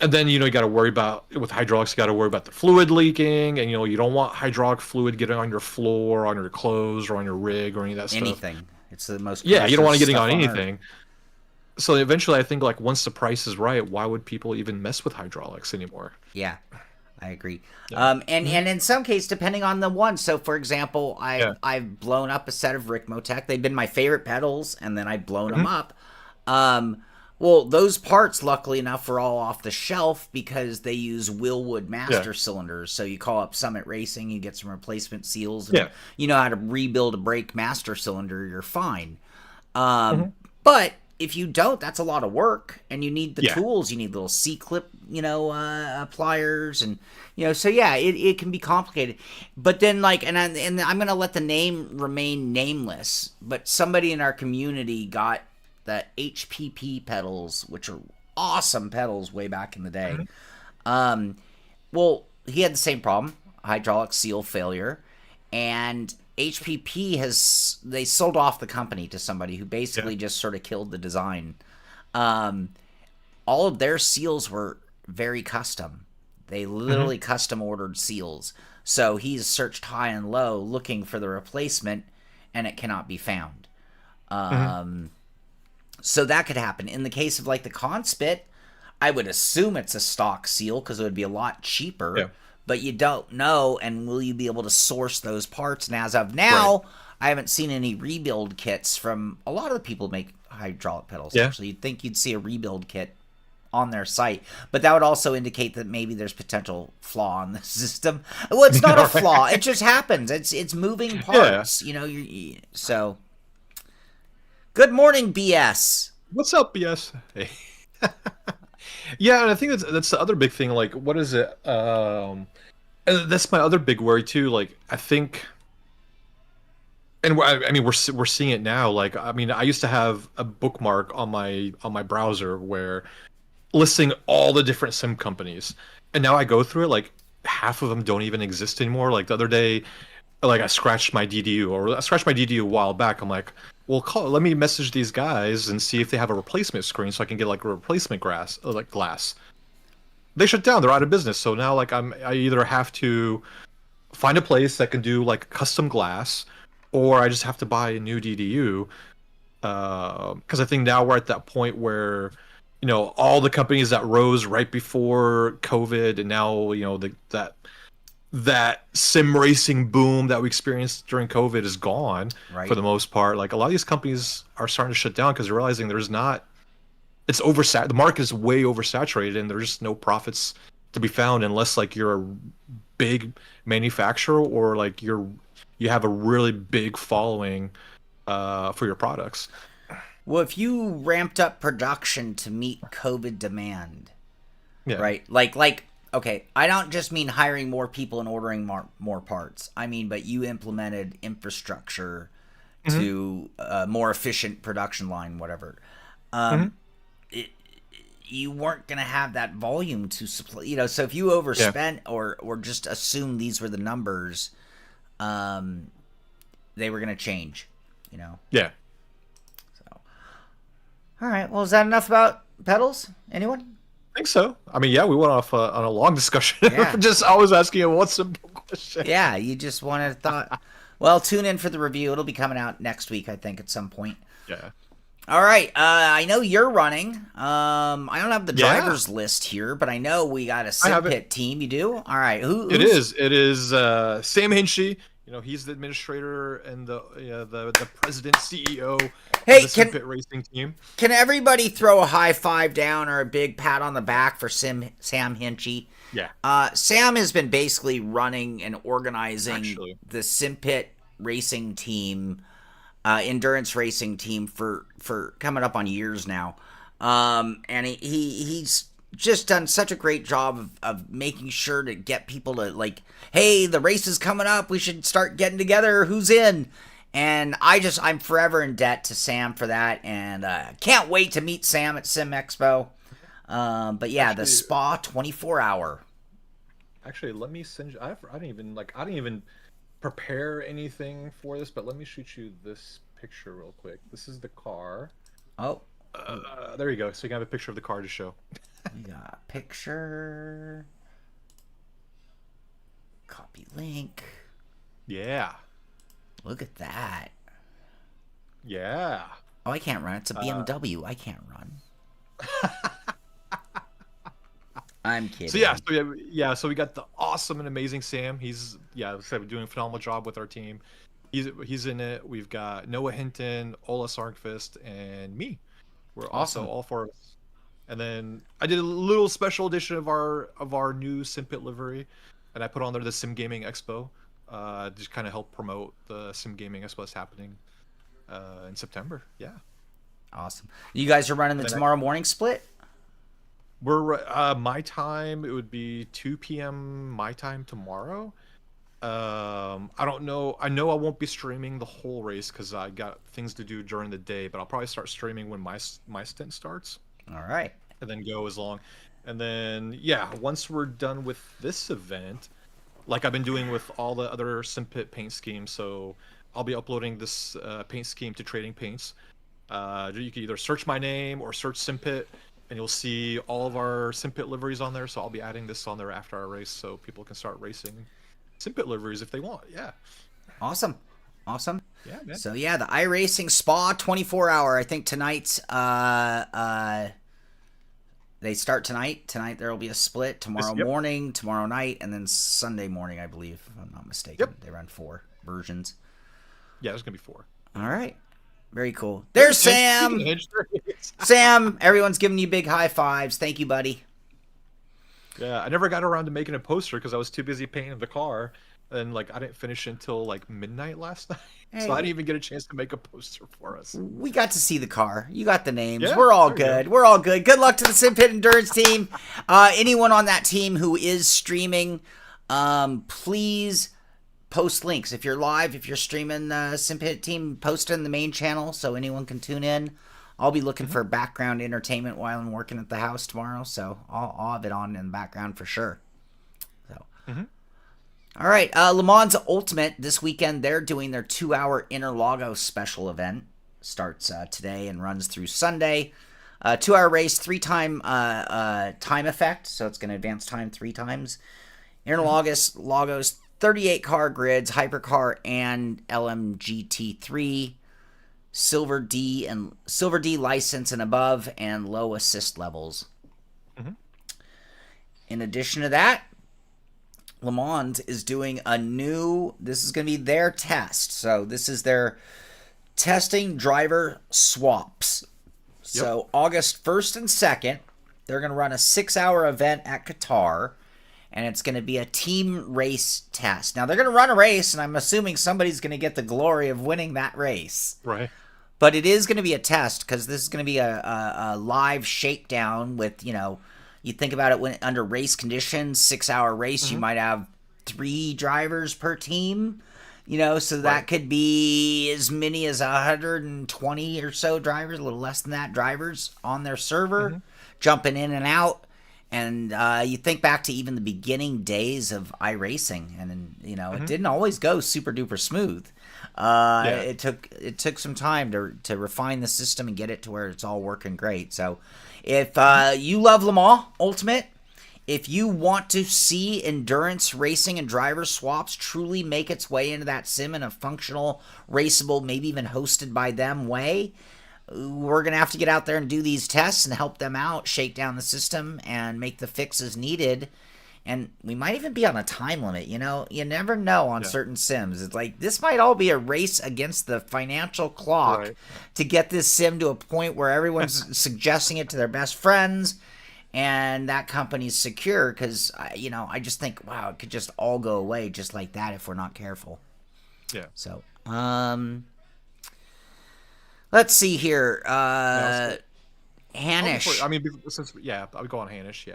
And then you got to worry about, with hydraulics, you got to worry about the fluid leaking, and you don't want hydraulic fluid getting on your floor, on your clothes, or on your rig, or any of that stuff. Anything. It's the most, you don't want to get on anything. So eventually, I think, like, once the price is right, why would people even mess with hydraulics anymore? Yeah, I agree. Yeah. And in some cases, depending on the one. So, for example, I've blown up a set of Ricmotech. They've been my favorite pedals, and then I've blown them up. Well, those parts, luckily enough, were all off the shelf because they use Willwood master cylinders. So you call up Summit Racing, you get some replacement seals, and you know how to rebuild a brake master cylinder, you're fine. But if you don't, that's a lot of work, and you need the tools. You need little C-clip, pliers, and so it can be complicated. But then, like, and I'm gonna let the name remain nameless, but somebody in our community got the HPP pedals, which are awesome pedals way back in the day. Well, he had the same problem, hydraulic seal failure, and HPP they sold off the company to somebody who basically just sort of killed the design. All of their seals were very custom. They literally custom ordered seals. So he's searched high and low looking for the replacement, and it cannot be found. So that could happen. In the case of like the Conspit, I would assume it's a stock seal because it would be a lot cheaper. But you don't know, and will you be able to source those parts? And as of now, I haven't seen any rebuild kits from a lot of the people who make hydraulic pedals. Actually, you'd think you'd see a rebuild kit on their site, but that would also indicate that maybe there's potential flaw in the system. Well, it's not a flaw; it just happens. It's moving parts. So. Good morning, BS. What's up, BS? Hey. Yeah, and I think that's the other big thing. Like, what is it? And that's my other big worry too. Like, I think, and I mean, we're seeing it now. Like, I mean, I used to have a bookmark on my browser where listing all the different sim companies, and now I go through it. Like, half of them don't even exist anymore. Like the other day, like I scratched my DDU a while back. I'm like, well, let me message these guys and see if they have a replacement screen so I can get like a replacement glass. They shut down. They're out of business. So now, like, I either have to find a place that can do like custom glass, or I just have to buy a new DDU. Because I think now we're at that point where, all the companies that rose right before COVID, and now that sim racing boom that we experienced during COVID is gone for the most part. Like, a lot of these companies are starting to shut down because they're realizing there's not it's the market is way oversaturated, and there's just no profits to be found unless like you're a big manufacturer or like you have a really big following for your products. Well, if you ramped up production to meet COVID demand, Yeah. right? Okay, I don't just mean hiring more people and ordering more parts. I mean, but you implemented infrastructure Hmm. to a more efficient production line, whatever. Hmm. It, you weren't going to have that volume to supply, so if you Yeah. overspent or just assumed these were the numbers, they were going to change, you know. Yeah. So, all right. Well, is that enough about pedals? Anyone? I think so. I mean, yeah, we went off on a long discussion. Yeah. Just always asking a one simple question. Yeah, you just wanted to thought. Well, tune in for the review. It'll be coming out next week, I think, at some point. Yeah. All right. I know you're running. I don't have the Yeah. drivers list here, but I know we got a I have Simpit team. You do? All right. It is Sam Hinchy. He's the administrator and the president CEO Hey, of the Simpit racing team. Can everybody throw a high five down or a big pat on the back for Sam Hinchy? Yeah. Sam has been basically running and organizing Actually. the Simpit racing team, endurance racing team for coming up on years now. And he's just done such a great job of making sure to get people to like, hey, the race is coming up. We should start getting together. Who's in? And I'm forever in debt to Sam for that. And can't wait to meet Sam at Sim Expo. But yeah, the Spa 24-hour. Actually, let me send you. I didn't even prepare anything for this, but let me shoot you this picture real quick. This is the car. Oh, there you go. So you can have a picture of the car to show. we got a picture. Copy link. Yeah. Look at that. Yeah. Oh, I can't run. It's a BMW. I can't run. I'm kidding. So we got the awesome and amazing Sam. He's doing a phenomenal job with our team. He's in it. We've got Noah Hinton, Ola Sarnkvist, and me. We're Awesome. also all four of us. And then I did a little special edition of our new Simpit livery, and I put on there the Sim Gaming Expo, just kind of help promote the Sim Gaming Expo that's happening in September. Yeah. Awesome. You guys are running the tomorrow morning split? We're my time. It would be 2 p.m. my time tomorrow. I don't know. I know I won't be streaming the whole race because I got things to do during the day. But I'll probably start streaming when my stint starts. All right. And then go as long. And then once we're done with this event, like I've been doing with all the other Simpit paint schemes, so I'll be uploading this paint scheme to Trading Paints. You can either search my name or search Simpit, and you'll see all of our Simpit liveries on there. So I'll be adding this on there after our race, so people can start racing Simpit liveries if they want. Yeah. Awesome. Yeah, man. So yeah, the iRacing Spa 24-hour. I think tonight's they start tonight. Tonight there will be a split. Tomorrow morning, tomorrow night, and then Sunday morning, I believe, if I'm not mistaken. Yep. They run 4 versions. Yeah, there's gonna be 4. All right. Very cool. There's Sam. Sam, everyone's giving you big high fives. Thank you, buddy. Yeah, I never got around to making a poster because I was too busy painting the car, and I didn't finish until midnight last night. Hey, so I didn't even get a chance to make a poster for us. We got to see the car. You got the names. Yeah, We're all good. We're all good. Good luck to the Simpit Endurance team. Anyone on that team who is streaming, please post links. If you're live, if you're streaming the Simpit team, post it in the main channel so anyone can tune in. I'll be looking for background entertainment while I'm working at the house tomorrow, so I'll have it on in the background for sure. So, all right, Le Mans Ultimate this weekend. They're doing their 2-hour Interlagos special event. Starts today and runs through Sunday. 2-hour race, 3-time time effect, so it's going to advance time 3 times. Interlagos, 38 car grids, hypercar and LMGT3. Silver D license and above, and low assist levels. In addition to that, Le Mans is doing this is going to be their test. So this is their testing driver swaps. So August 1st and 2nd, they're going to run a 6-hour event at Qatar, and it's going to be a team race test. Now, they're going to run a race, and I'm assuming somebody's going to get the glory of winning that race. Right. But it is going to be a test, because this is going to be a live shakedown with, you think about it when under race conditions, 6-hour race, you might have 3 drivers per team. So that could be as many as 120 or so drivers, a little less than that, drivers on their server, jumping in and out. And you think back to even the beginning days of iRacing, and it didn't always go super duper smooth. It took some time to refine the system and get it to where it's all working great. So if you love Le Mans Ultimate, if you want to see endurance racing and driver swaps truly make its way into that sim in a functional, raceable, maybe even hosted by them way, we're going to have to get out there and do these tests and help them out, shake down the system, and make the fixes needed. And we might even be on a time limit, you never know on certain sims. It's like, this might all be a race against the financial clock to get this sim to a point where everyone's suggesting it to their best friends, and that company's secure, because, I just think, wow, it could just all go away just like that if we're not careful. Yeah. So, let's see here. Hanish. I'll go on Hanish,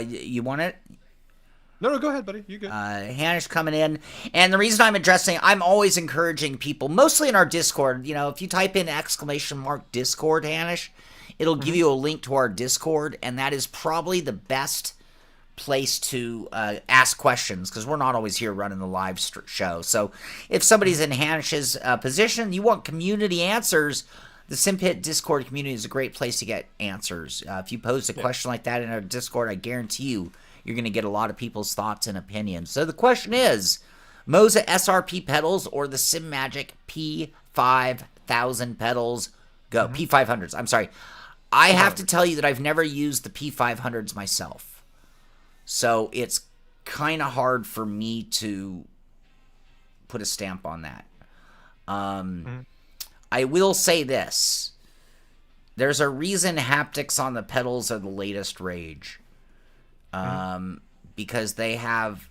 You want it? No, go ahead, buddy. You good. Hanish coming in. And the reason I'm always encouraging people, mostly in our Discord, if you type in !Discord, Hanish, it'll give you a link to our Discord, and that is probably the best place to ask questions, because we're not always here running the live show. So if somebody's in Hanish's position, you want community answers, the Simpit Discord community is a great place to get answers. If you post a question like that in our Discord, I guarantee you're going to get a lot of people's thoughts and opinions. So the question is, Moza SRP pedals or the SimMagic P5000 pedals? Go. P500s. I'm sorry. I have to tell you that I've never used the P500s myself. So it's kind of hard for me to put a stamp on that. I will say this. There's a reason haptics on the pedals are the latest rage. Because they have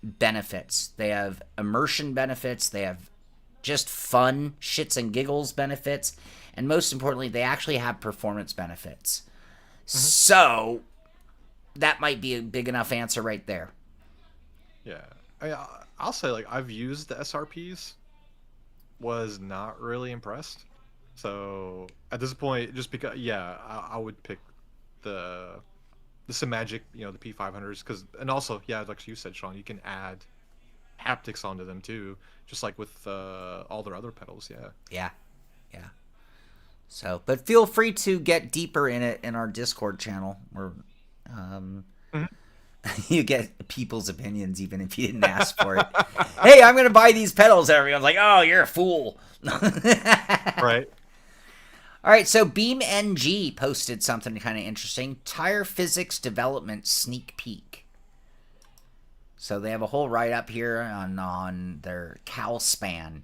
benefits. They have immersion benefits. They have just fun, shits and giggles benefits. And most importantly, they actually have performance benefits. So that might be a big enough answer right there. Yeah. I'll say, I've used the SRPs, was not really impressed. So at this point, just because, I would pick the SimMagic, the P500s, because, and also, like you said, Sean, you can add haptics onto them too, just like with all their other pedals. Yeah. So, but feel free to get deeper in it in our Discord channel, where you get people's opinions even if you didn't ask for it. Hey, I'm going to buy these pedals. Everyone's like, oh, you're a fool. Right. All right, so BeamNG posted something kind of interesting. Tire physics development sneak peek. So they have a whole write-up here on their cowl span.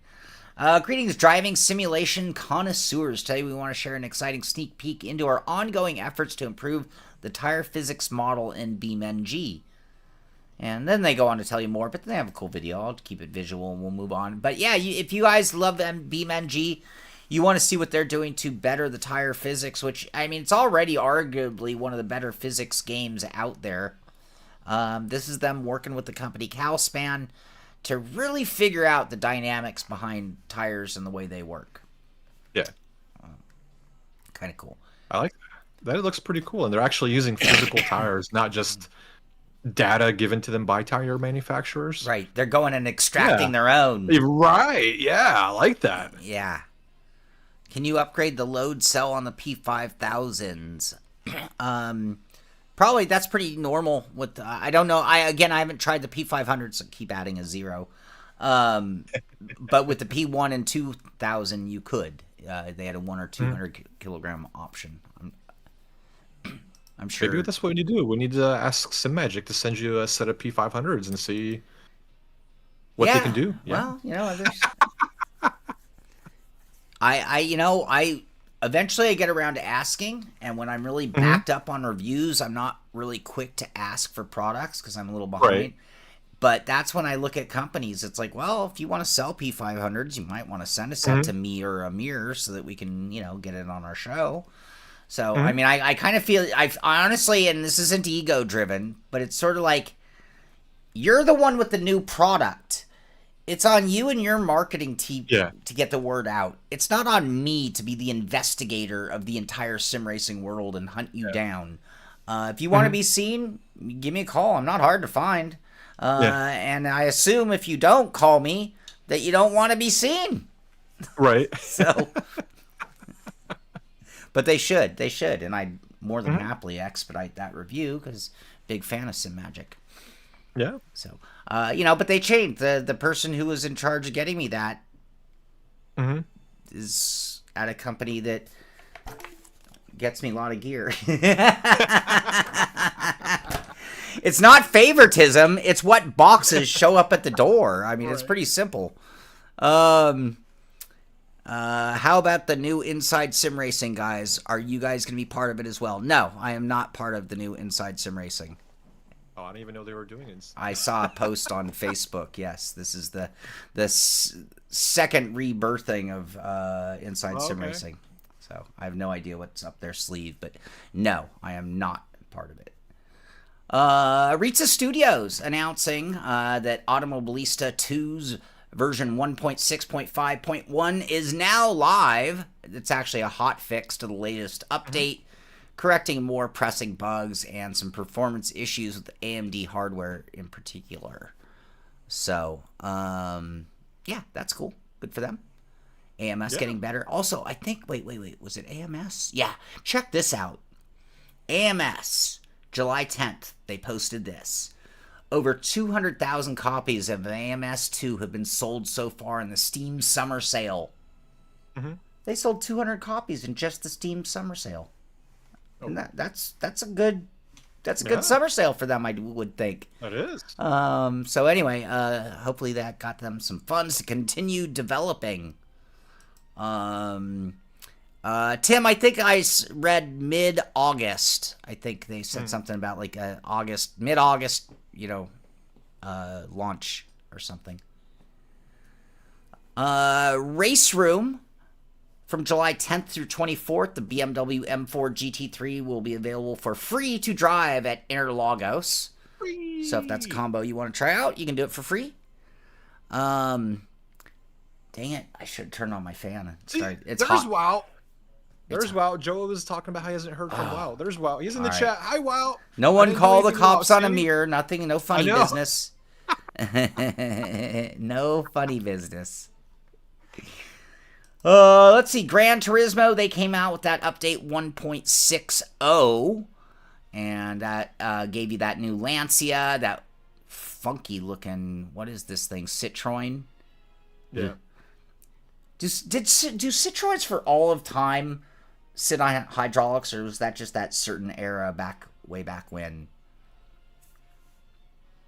Greetings, driving simulation connoisseurs. Today we want to share an exciting sneak peek into our ongoing efforts to improve the tire physics model in BeamNG. And then they go on to tell you more, but then they have a cool video. I'll keep it visual and we'll move on. But yeah, if you guys love BeamNG, you want to see what they're doing to better the tire physics, which, I mean, it's already arguably one of the better physics games out there. This is them working with the company Cowspan to really figure out the dynamics behind tires and the way they work. Yeah. Kind of cool. I like that. That looks pretty cool. And they're actually using physical tires, not just data given to them by tire manufacturers. Right. They're going and extracting their own. Right. Yeah. I like that. Yeah. Can you upgrade the load cell on the P5000s? Probably that's pretty normal with, I don't know. I haven't tried the P500s, so keep adding a 0. But with the P1 and 2000, you could. They had a 1 or 200 kilogram option. I'm sure. Maybe that's what we need to do. We need to ask SimMagic to send you a set of P500s and see what they can do. Yeah. Well, there's... eventually I get around to asking, and when I'm really backed up on reviews, I'm not really quick to ask for products because I'm a little behind. Right. But that's when I look at companies. It's like, well, if you want to sell P500s, you might want to send a set to me or Amir so that we can, get it on our show. So, I mean, I kind of feel, I honestly, and this isn't ego driven, but it's sort of like, you're the one with the new product. It's on you and your marketing team to get the word out. It's not on me to be the investigator of the entire sim racing world and hunt you down. If you want to be seen, give me a call. I'm not hard to find. And I assume if you don't call me, that you don't want to be seen. Right. So, but they should. And I'd more than happily expedite that review because big fan of Sim Magic. Yeah. So, but they changed. The person who was in charge of getting me that is at a company that gets me a lot of gear. It's not favoritism. It's what boxes show up at the door. I mean, it's pretty simple. How about the new Inside Sim Racing guys? Are you guys going to be part of it as well? No, I am not part of the new Inside Sim Racing. Oh, I didn't even know they were doing it. I saw a post on Facebook. Yes, this is the second rebirthing of Inside Sim Racing. So I have no idea what's up their sleeve, but no, I am not part of it. Ritza Studios announcing that Automobilista 2's version 1.6.5.1 is now live. It's actually a hot fix to the latest update, correcting more pressing bugs and some performance issues with AMD hardware in particular. So, yeah, that's cool. Good for them. AMS getting better. Also, I think, wait, was it AMS? Yeah, check this out. AMS, July 10th, they posted this. Over 200,000 copies of AMS 2 have been sold so far in the Steam Summer Sale. They sold 200 copies in just the Steam Summer Sale. And that's a good summer sale for them, I would think. It is. So anyway, hopefully that got them some funds to continue developing. Tim, I think I read mid-August. I think they said something about like mid-August, launch or something. Race Room. From July 10th through 24th, the BMW M4 GT3 will be available for free to drive at Interlagos. Free. So if that's a combo you want to try out, you can do it for free. Dang it, I should turn on my fan. It's hot. Wow. There's Wow. Joe was talking about how he hasn't heard from Wow. There's Wow. He's in the chat. Hi, Wow. No one call the cops on Amir. Nothing, no funny business. No funny business. Let's see. Gran Turismo, they came out with that update 1.60, and that gave you that new Lancia, that funky looking, what is this thing, Citroen? Yeah. Do Citroens for all of time sit on hydraulics, or was that just that certain era way back when?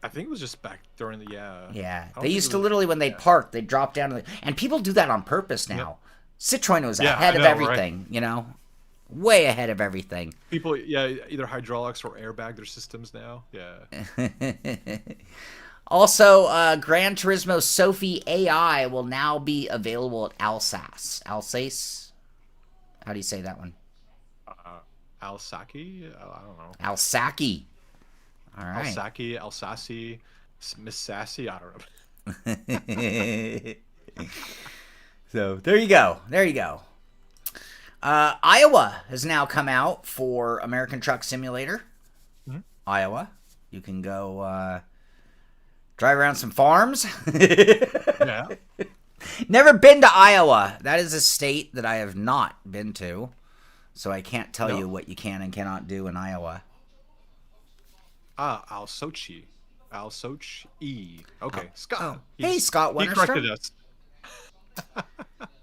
I think it was just back during the Yeah, they used to literally when they parked, they'd drop down and people do that on purpose now. Yeah. Citroen was ahead of everything, right? Way ahead of everything. People, either hydraulics or airbag their systems now. Yeah. Also, Gran Turismo Sophie AI will now be available at Alsace. Alsace? How do you say that one? Alsaki? I don't know. Alsaki. All right. Alsace, Miss Sassy. I don't know. So there you go. Iowa has now come out for American Truck Simulator. Iowa. You can go drive around some farms. Yeah. Never been to Iowa. That is a state that I have not been to. So I can't tell you what you can and cannot do in Iowa. Alsochi. Okay, Scott. Hey, Scott Wennerstrom. He corrected us.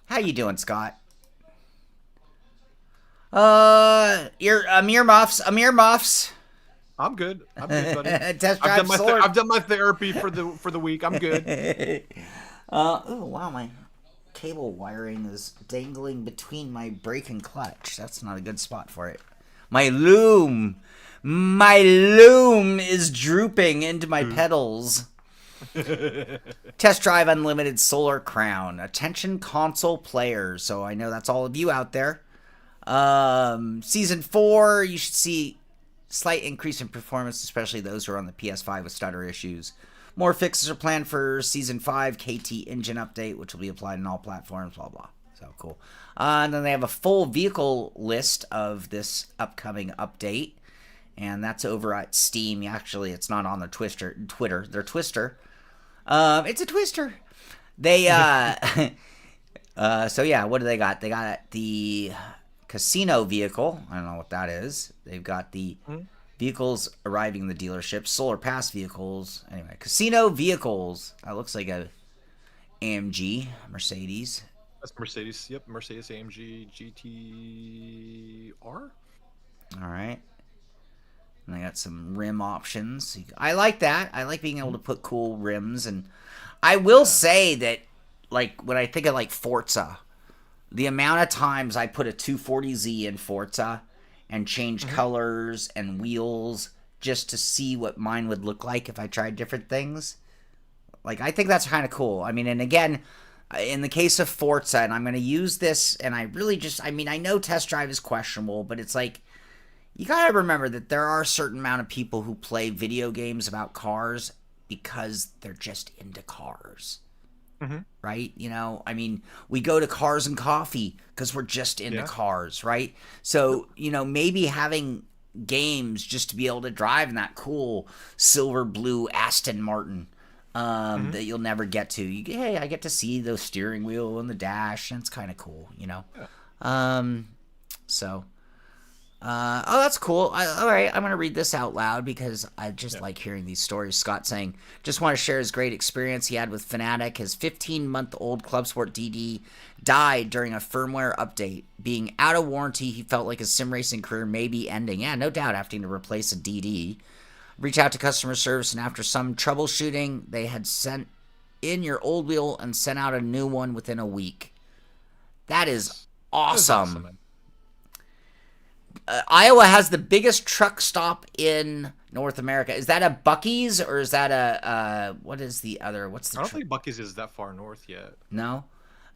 How you doing, Scott? You're Amir Muffs. I'm good, buddy. I've done my therapy for the week. I'm good. Oh wow, my cable wiring is dangling between my brake and clutch. That's not a good spot for it. My loom is drooping into my pedals. Test drive Unlimited Solar Crown. Attention console players. So I know that's all of you out there. Season 4, you should see slight increase in performance, especially those who are on the PS5 with stutter issues. More fixes are planned for Season 5 KT engine update, which will be applied on all platforms, blah, blah. So cool. And then they have a full vehicle list of this upcoming update. And that's over at Steam. Actually, it's not on their Twitter. Their Twister. It's a Twister. They, so yeah, what do they got? They got the casino vehicle. I don't know what that is. They've got the vehicles arriving in the dealership. Solar Pass vehicles. Anyway, casino vehicles. That looks like a AMG Mercedes. That's Mercedes. Yep, Mercedes AMG GTR. All right. And I got some rim options. I like that. I like being able to put cool rims. And I will say that, like, when I think of, like, Forza, the amount of times I put a 240Z in Forza and change colors and wheels just to see what mine would look like if I tried different things, like, I think that's kind of cool. I mean, and again, in the case of Forza, and I'm going to use this, and I really just, I mean, I know test drive is questionable, but it's like, you gotta remember that there are a certain amount of people who play video games about cars because they're just into cars. Right? You know, I mean, we go to Cars and Coffee because we're just into cars, right? So, you know, maybe having games just to be able to drive in that cool silver blue Aston Martin that you'll never get to. Hey, I get to see the steering wheel and the dash, and it's kind of cool, you know? So... oh, that's cool. All right, I'm going to read this out loud because I just like hearing these stories. Scott saying, just want to share his great experience he had with Fanatic. His 15-month-old Club Sport DD died during a firmware update. Being out of warranty, he felt like his sim racing career may be ending. Yeah, no doubt having to replace a DD. Reach out to customer service, and after some troubleshooting, they had sent in your old wheel and sent out a new one within a week. That is awesome. Iowa has the biggest truck stop in North America. Is that a Buc-ee's or is that a what is the other? What's the? I don't think Buc-ee's is that far north yet. No,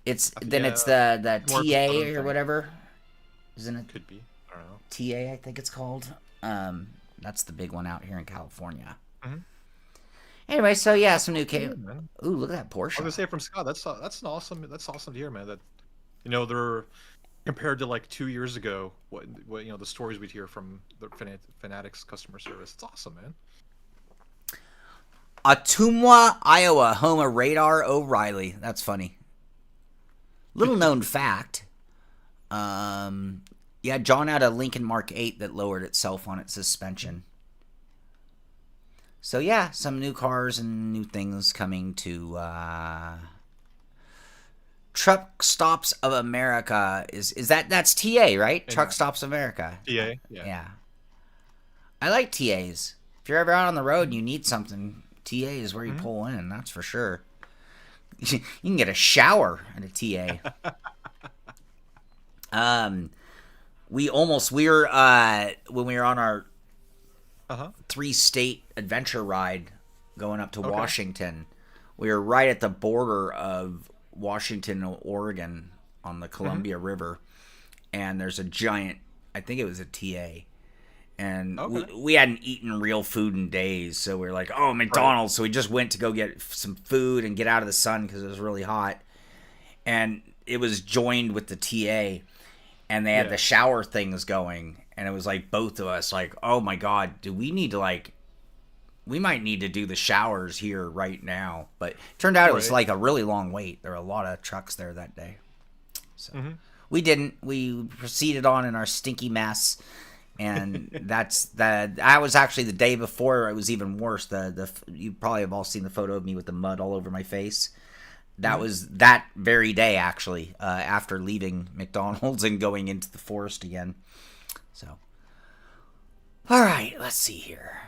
it's it's the TA or whatever, isn't it? Could be. I don't know. TA, I think it's called. That's the big one out here in California. Anyway, so yeah, some new Ooh, look at that Porsche. I was gonna say from Scott. That's awesome to hear, man. That they're. Compared to like 2 years ago, what the stories we'd hear from the Fanatics customer service, it's awesome, man. Ottumwa, Iowa, home of Radar O'Reilly. That's funny. Little known fact. Yeah, John had a Lincoln Mark 8 that lowered itself on its suspension. So yeah, some new cars and new things coming to. Truck Stops of America that's TA, right? Truck Stops America. TA, yeah. I like TAs. If you're ever out on the road and you need something, TA is where you pull in, that's for sure. You can get a shower at a TA. We were when we were on our 3-state adventure ride going up to Washington, we were right at the border of Washington and Oregon on the Columbia River, and there's a giant, I think it was a TA, and we hadn't eaten real food in days, so we were like, oh, McDonald's. So we just went to go get some food and get out of the sun because it was really hot, and it was joined with the TA, and they had the shower things going, and it was like both of us like, oh my god, do we need to we might need to do the showers here right now. But it turned out it was like a really long wait. There were a lot of trucks there that day. So we didn't. We proceeded on in our stinky mess. And that was actually the day before it was even worse. You probably have all seen the photo of me with the mud all over my face. That was that very day, actually, after leaving McDonald's and going into the forest again. So, all right, let's see here.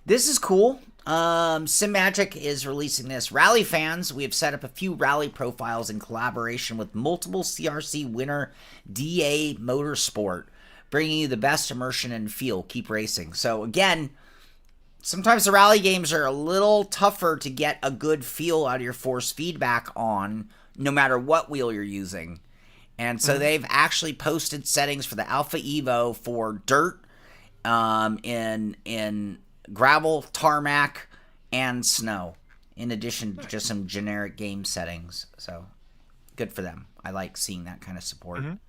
This is cool. Sim Magic is releasing this. Rally fans, we have set up a few rally profiles in collaboration with multiple CRC winner DA Motorsport, bringing you the best immersion and feel. Keep racing. So again, sometimes the rally games are a little tougher to get a good feel out of your force feedback on, no matter what wheel you're using. And so they've actually posted settings for the Alpha Evo for dirt, in gravel, tarmac, and snow, in addition to just some generic game settings. So good for them. I like seeing that kind of support. And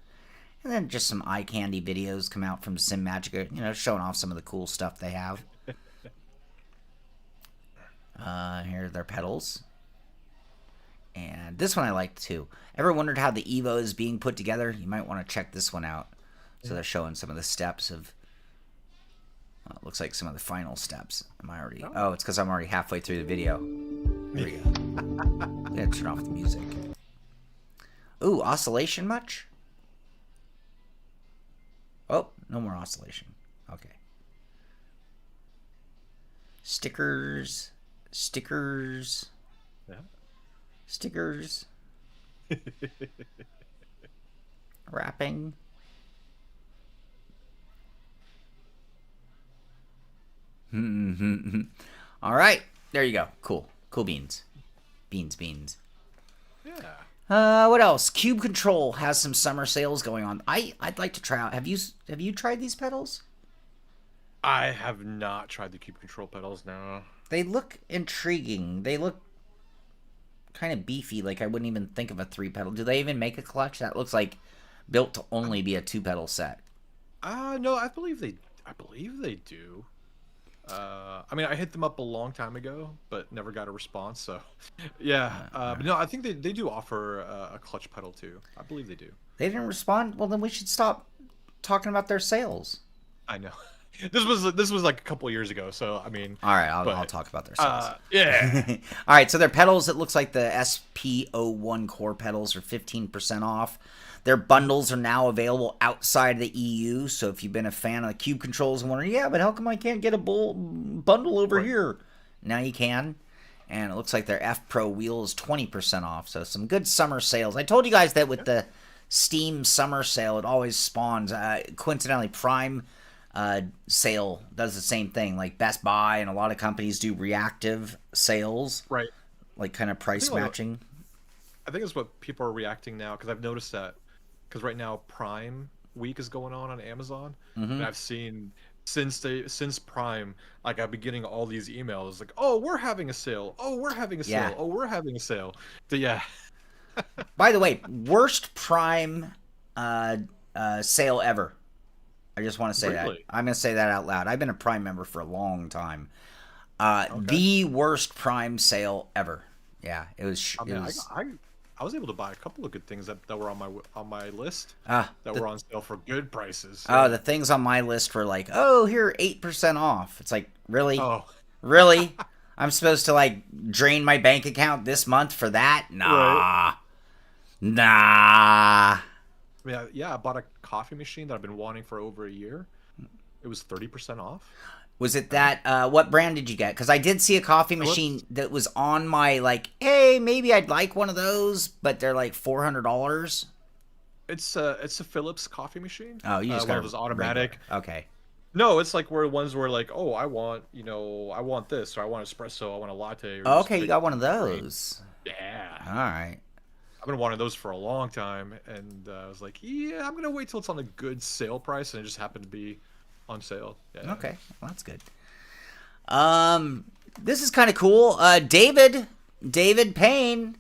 then just some eye candy videos come out from Sim Magic, you know, showing off some of the cool stuff they have. Here are their pedals. And this one I like too. Ever wondered how the Evo is being put together? You might want to check this one out. So they're showing some of the steps of, it looks like some of the final steps. Am I already? Oh, it's because I'm already halfway through the video. Here we go. I'm gonna turn off the music. Ooh, oscillation much? Oh, no more oscillation. Okay. Stickers. Yeah. Stickers. Wrapping. All right, there you go. Cool beans. Beans. Yeah. What else? Cube Control has some summer sales going on. I'd like to try out. Have you tried these pedals? I have not tried the Cube Control pedals. No. They look intriguing. They look kind of beefy. Like I wouldn't even think of a 3-pedal. Do they even make a clutch? That looks like built to only be a 2-pedal set. No, I believe they do. I mean, I hit them up a long time ago, but never got a response. So, yeah. But no, I think they do offer a clutch pedal too. I believe they do. They didn't respond. Well, then we should stop talking about their sales. I know. This was like a couple of years ago, so I mean. All right, I'll talk about their sales. Yeah. All right, so their pedals, it looks like the SP01 core pedals are 15% off. Their bundles are now available outside the EU, so if you've been a fan of the Cube Controls and wondering, yeah, but how come I can't get a bundle over here? Now you can. And it looks like their F Pro wheel is 20% off, so some good summer sales. I told you guys that with the Steam summer sale, it always spawns. Coincidentally, Prime sale does the same thing. Like Best Buy and a lot of companies do reactive sales, Right. Like kind of price matching. I think it's what people are reacting now, because I've noticed that, because right now Prime Week is going on Amazon, and I've seen since Prime, like I've been getting all these emails like, oh, we're having a sale, oh, we're having a sale, oh, we're having a sale. So yeah. By the way, worst Prime sale ever. I just want to say that. I'm going to say that out loud. I've been a Prime member for a long time. The worst Prime sale ever. Yeah, it was. I was able to buy a couple of good things that were on my list that were on sale for good prices. Oh, the things on my list were like, oh, here, 8% off. It's like, really? Oh. Really? I'm supposed to like drain my bank account this month for that? Nah. Nah. Yeah, I bought a coffee machine that I've been wanting for over a year. It was 30% off. Was it that, what brand did you get? Because I did see a coffee machine that was on my, like, hey, maybe I'd like one of those, but they're like $400. It's a Philips coffee machine. Oh, you just got got one of those automatic. Okay. No, it's like where ones were like, oh, I want this, or I want espresso, I want a latte. Oh, okay, you got one of those. Yeah. All right. I've been wanting those for a long time, and I was like, yeah, I'm gonna wait till it's on a good sale price, and it just happened to be on sale. Yeah. Okay, well, that's good. This is kind of cool. David Payne,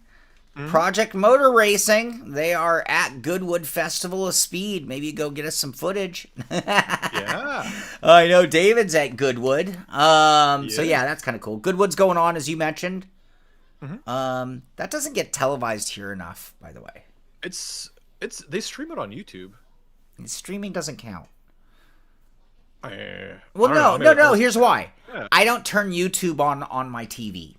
Project Motor Racing. They are at Goodwood Festival of Speed. Maybe go get us some footage. Yeah. I know David's at Goodwood. So yeah, that's kind of cool. Goodwood's going on, as you mentioned. That doesn't get televised here enough, by the way. They stream it on YouTube. Streaming doesn't count. Well, no. Here's why. Yeah. I don't turn YouTube on my TV.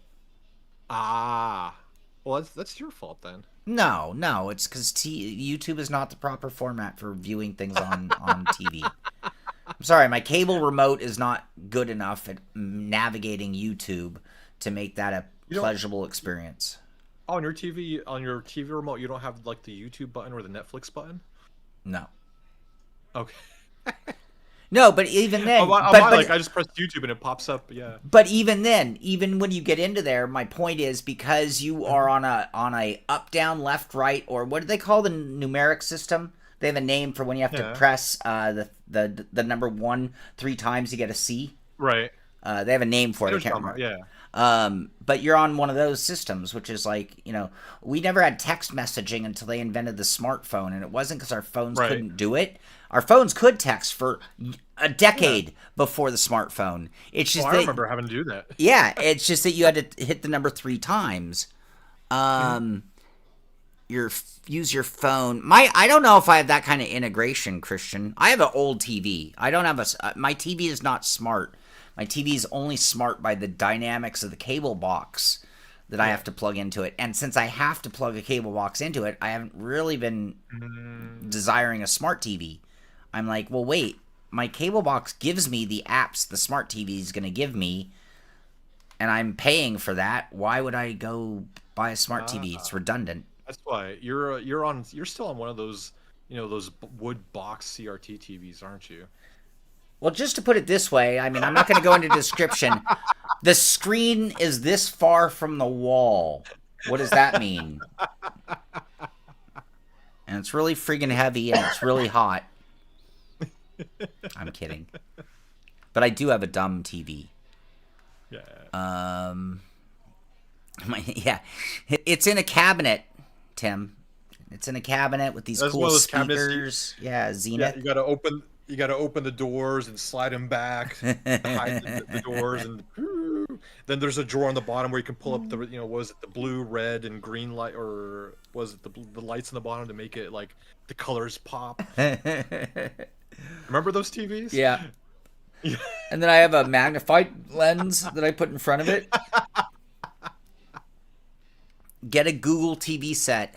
Ah, well, that's your fault then. No, it's because YouTube is not the proper format for viewing things on TV. I'm sorry, my cable remote is not good enough at navigating YouTube to make that a You don't pleasurable experience. on your TV remote. You don't have like the YouTube button or the Netflix button. No. Okay. No, but even then, On my, like I just press YouTube and it pops up. Yeah. but even then, even when you get into there, my point is because you are on a up, down, left, right, or what do they call the numeric system? They have a name for when you have to press the number 1 3 times to get a C. Right. They have a name for it. I can't remember. Yeah. But you're on one of those systems, which is like, we never had text messaging until they invented the smartphone, and it wasn't because our phones couldn't do it. Our phones could text for a decade before the smartphone. It's just I remember having to do that. Yeah, it's just that you had to hit the number 3 times. Use your phone. I don't know if I have that kind of integration, Christian. I have an old TV. I don't have my TV is not smart. My TV is only smart by the dynamics of the cable box that I have to plug into it. And since I have to plug a cable box into it, I haven't really been desiring a smart TV. I'm like, well, wait, my cable box gives me the apps the smart TV is going to give me, and I'm paying for that. Why would I go buy a smart TV? It's redundant. That's why you're still on one of those, those wood box CRT TVs, aren't you? Well, just to put it this way, I mean, I'm not going to go into description. The screen is this far from the wall. What does that mean? And it's really friggin' heavy, and it's really hot. I'm kidding. But I do have a dumb TV. Yeah. Yeah. It's in a cabinet, Tim. It's in a cabinet with these cool speakers. Yeah, Zenith. Yeah, you gotta open the doors and slide them back, hide the doors, and then there's a drawer on the bottom where you can pull up the, was it the blue, red, and green light, or was it the lights on the bottom to make it like the colors pop? Remember those TVs? Yeah. And then I have a magnified lens that I put in front of it. Get a Google TV set.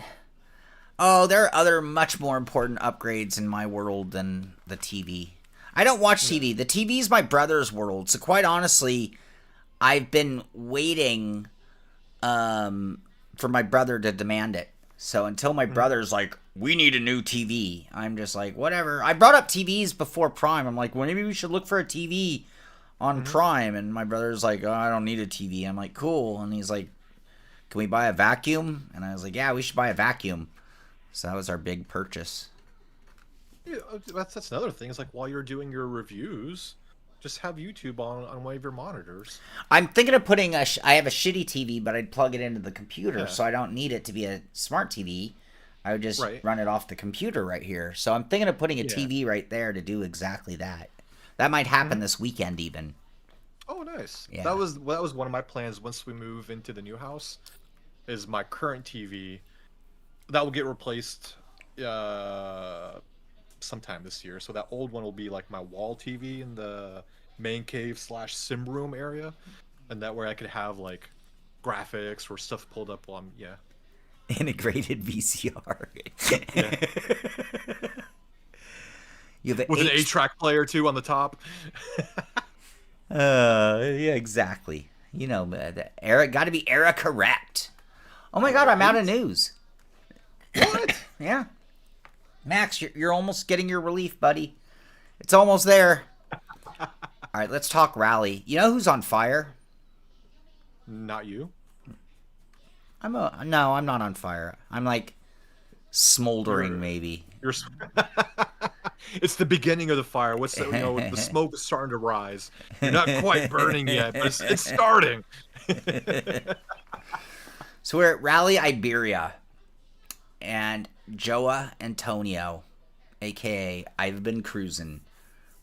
Oh, there are other much more important upgrades in my world than the TV. I don't watch TV. The TV is my brother's world. So quite honestly, I've been waiting for my brother to demand it. So until my brother's like, we need a new TV, I'm just like, whatever. I brought up TVs before Prime. I'm like, well, maybe we should look for a TV on Prime. And my brother's like, oh, I don't need a TV. I'm like, cool. And he's like, can we buy a vacuum? And I was like, yeah, we should buy a vacuum. So that was our big purchase. Yeah, that's another thing. It's like while you're doing your reviews, just have YouTube on one of your monitors. I'm thinking of putting I have a shitty TV, but I'd plug it into the computer, so I don't need it to be a smart TV. I would just run it off the computer right here. So I'm thinking of putting a TV right there to do exactly that. That might happen this weekend even. Oh, nice. Yeah. That was one of my plans once we move into the new house, is my current TV. That will get replaced sometime this year. So that old one will be like my wall TV in the main cave / sim room area. And that way I could have like graphics or stuff pulled up while I'm, integrated VCR. You have with an 8-track player too on the top. Yeah, exactly. The era got to be era correct. Oh my God, I'm out of news. What? Yeah. Max, you're almost getting your relief, buddy. It's almost there. All right, let's talk rally. You know who's on fire? Not you. No, I'm not on fire. I'm like smoldering, maybe. It's the beginning of the fire. What's the, the smoke is starting to rise. You're not quite burning yet, but it's starting. So we're at Rally Iberia, and Joa Antonio, aka I've Been Cruising,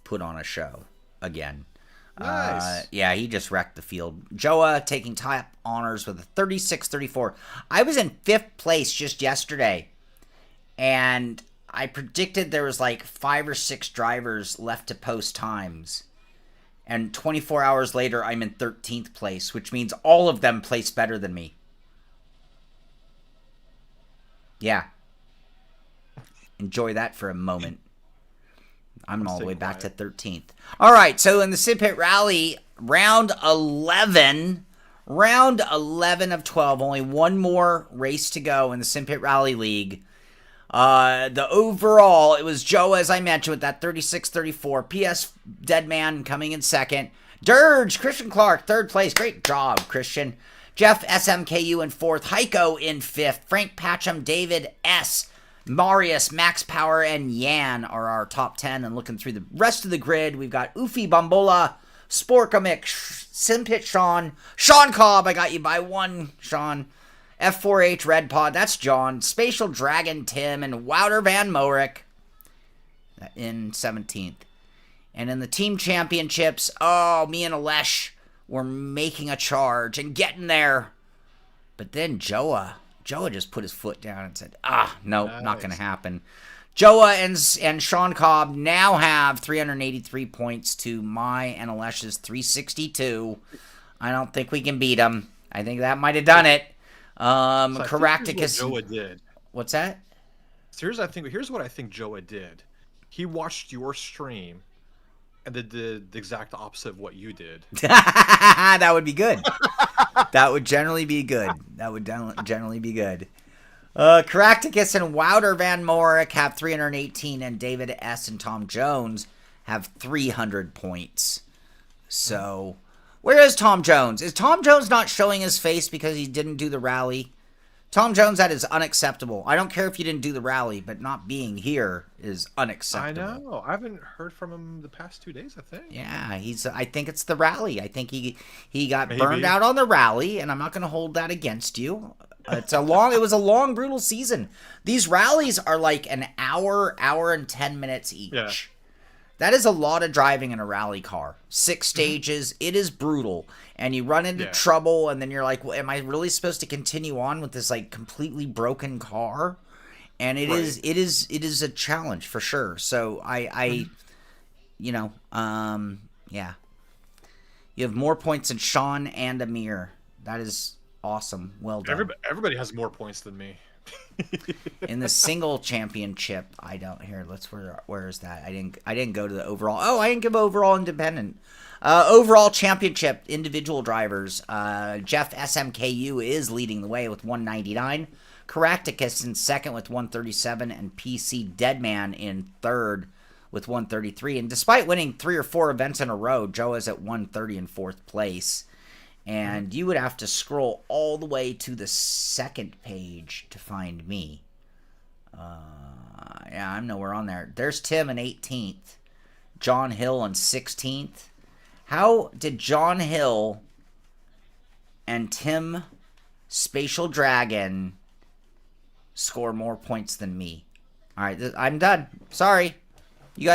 put on a show again. Nice. Yeah, he just wrecked the field. Joa taking top honors with a 36-34. I was in 5th place just yesterday, and I predicted there was like 5 or 6 drivers left to post times. And 24 hours later, I'm in 13th place, which means all of them placed better than me. Yeah. Enjoy that for a moment. I'm all the way back to 13th. All right, so in the Simpit Rally, round 11 of 12, only one more race to go in the Simpit Rally League. The overall, it was Joe, as I mentioned, with that 36-34. PS Deadman coming in second. Dirge, Christian Clark, third place. Great job, Christian. Jeff SMKU in fourth. Heiko in fifth. Frank Patcham, David S., Marius, Max Power, and Yan are our top 10. And looking through the rest of the grid, we've got Ufi Bambola, Sporkamik, Simpit Sean Cobb, I got you by one, Sean. F4H Red Pod, that's John. Spatial Dragon Tim, and Wouter Van Morik in 17th. And in the team championships, me and Alesh were making a charge and getting there. But then Joa just put his foot down and said, no, nice. Not going to happen. Joa and Sean Cobb now have 383 points to my and Alesh's 362. I don't think we can beat them. I think that might have done it. Caractacus. Joa did. What's that? So here's what I think Joa did. He watched your stream and did the exact opposite of what you did. That would be good. That would generally be good. Caractacus and Wouter Van Morik have 318, and David S. and Tom Jones have 300 points. So, where is Tom Jones? Is Tom Jones not showing his face because he didn't do the rally? Tom Jones, that is unacceptable. I don't care if you didn't do the rally, but not being here is unacceptable. I know. I haven't heard from him the past 2 days, I think. Yeah, I think it's the rally. I think he got burned out on the rally, and I'm not going to hold that against you. It was a long, brutal season. These rallies are like an hour and 10 minutes each. Yeah. That is a lot of driving in a rally car. 6 stages. It is brutal. And you run into trouble, and then you're like, well, am I really supposed to continue on with this like completely broken car? And it is a challenge for sure. So you have more points than Sean and Amir. That is awesome. Well done. Everybody has more points than me. In the single championship, I don't here. Where is that? I didn't go to the overall. Oh, I didn't give overall independent. Overall championship individual drivers. Jeff SMKU is leading the way with 199. Caractacus in second with 137, and PC Deadman in third with 133. And despite winning 3 or 4 events in a row, Joe is at 130 in fourth place. And you would have to scroll all the way to the second page to find me. I'm nowhere on there. There's Tim in 18th. John Hill in 16th. How did John Hill and Tim Spatial Dragon score more points than me? All right, I'm done. Sorry. You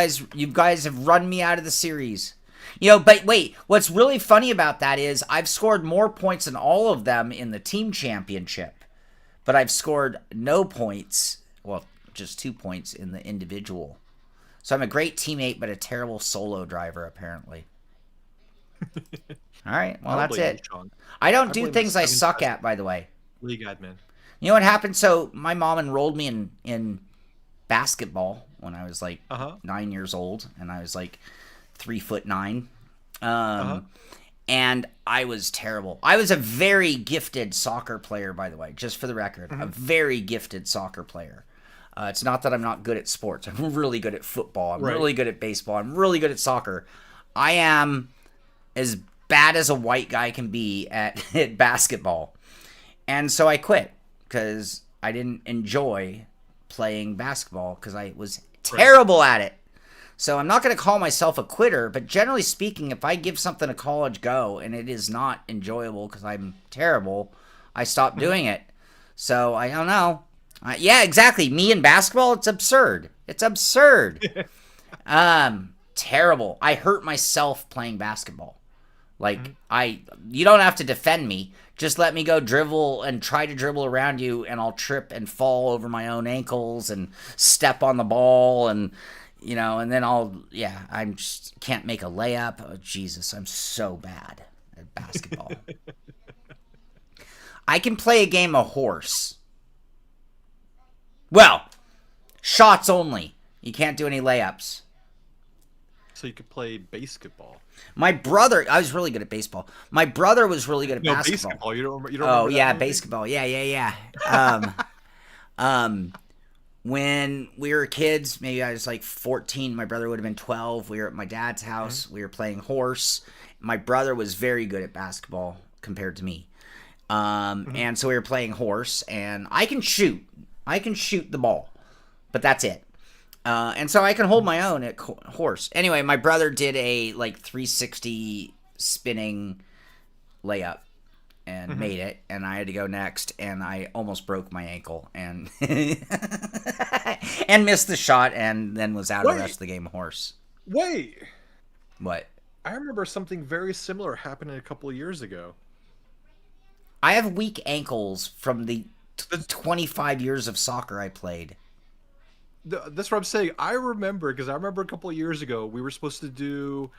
guys have run me out of the series. But wait, what's really funny about that is I've scored more points than all of them in the team championship, but I've scored no points, well, just 2 points in the individual. So I'm a great teammate, but a terrible solo driver, apparently. All right, well, that's it. I don't do things I suck at, by the way. League admin. You know what happened? So my mom enrolled me in basketball when I was like 9 years old, and I was like 3'9", and I was terrible. I was a very gifted soccer player, by the way, just for the record, a very gifted soccer player. It's not that I'm not good at sports. I'm really good at football. I'm really good at baseball. I'm really good at soccer. I am as bad as a white guy can be at basketball. And so I quit because I didn't enjoy playing basketball because I was terrible at it. So I'm not going to call myself a quitter, but generally speaking, if I give something a college go and it is not enjoyable because I'm terrible, I stop doing it. So I don't know. Yeah, exactly. Me in basketball, it's absurd. It's absurd. Terrible. I hurt myself playing basketball. Like, you don't have to defend me. Just let me go dribble and try to dribble around you, and I'll trip and fall over my own ankles and step on the ball and... and then I just can't make a layup. Oh, Jesus, I'm so bad at basketball. I can play a game of horse. Well, shots only. You can't do any layups. so you could play basketball. My brother, I was really good at baseball. My brother was really good at No, basketball. basketball. You don't Oh remember that yeah, movie? basketball. Yeah. Um, when we were kids, maybe I was like 14. My brother would have been 12. We were at my dad's house. Mm-hmm. We were playing horse. My brother was very good at basketball compared to me. And so we were playing horse, and I can shoot. I can shoot the ball, but that's it. And so I can hold my own at horse. Anyway, my brother did a like 360 spinning layup and made it, and I had to go next, and I almost broke my ankle and and missed the shot, and then was out of the rest of the game of horse. Wait. What? I remember something very similar happening a couple of years ago. I have weak ankles from the 25 years of soccer I played. That's what I'm saying. I remember, because I remember a couple of years ago, we were supposed to do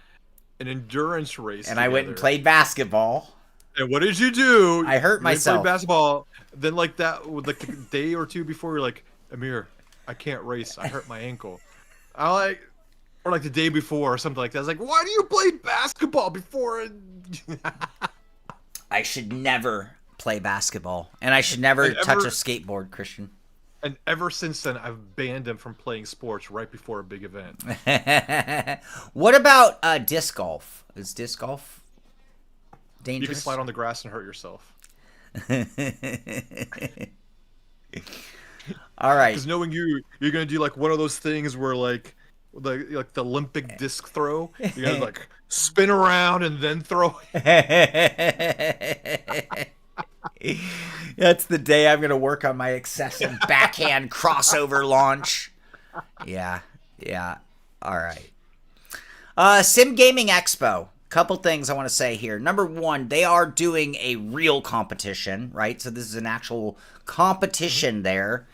an endurance race. And together. I went and played basketball. And what did you do? I hurt myself. Played basketball. Then like a day or two before, you're like, Amir, I can't race. I hurt my ankle. Or like the day before or something like that. I was like, why do you play basketball before? I should never play basketball. And I should never touch a skateboard, Christian. And ever since then, I've banned him from playing sports right before a big event. What about disc golf? Is disc golf dangerous? You can slide on the grass and hurt yourself. All right. Because knowing you're gonna do like one of those things where like the Olympic disc throw, you're gonna like spin around and then throw. That's the day I'm gonna work on my excessive backhand crossover launch. Yeah. All right. Sim Gaming Expo. Couple things I want to say here. Number one, they are doing a real competition, right? So this is an actual competition there,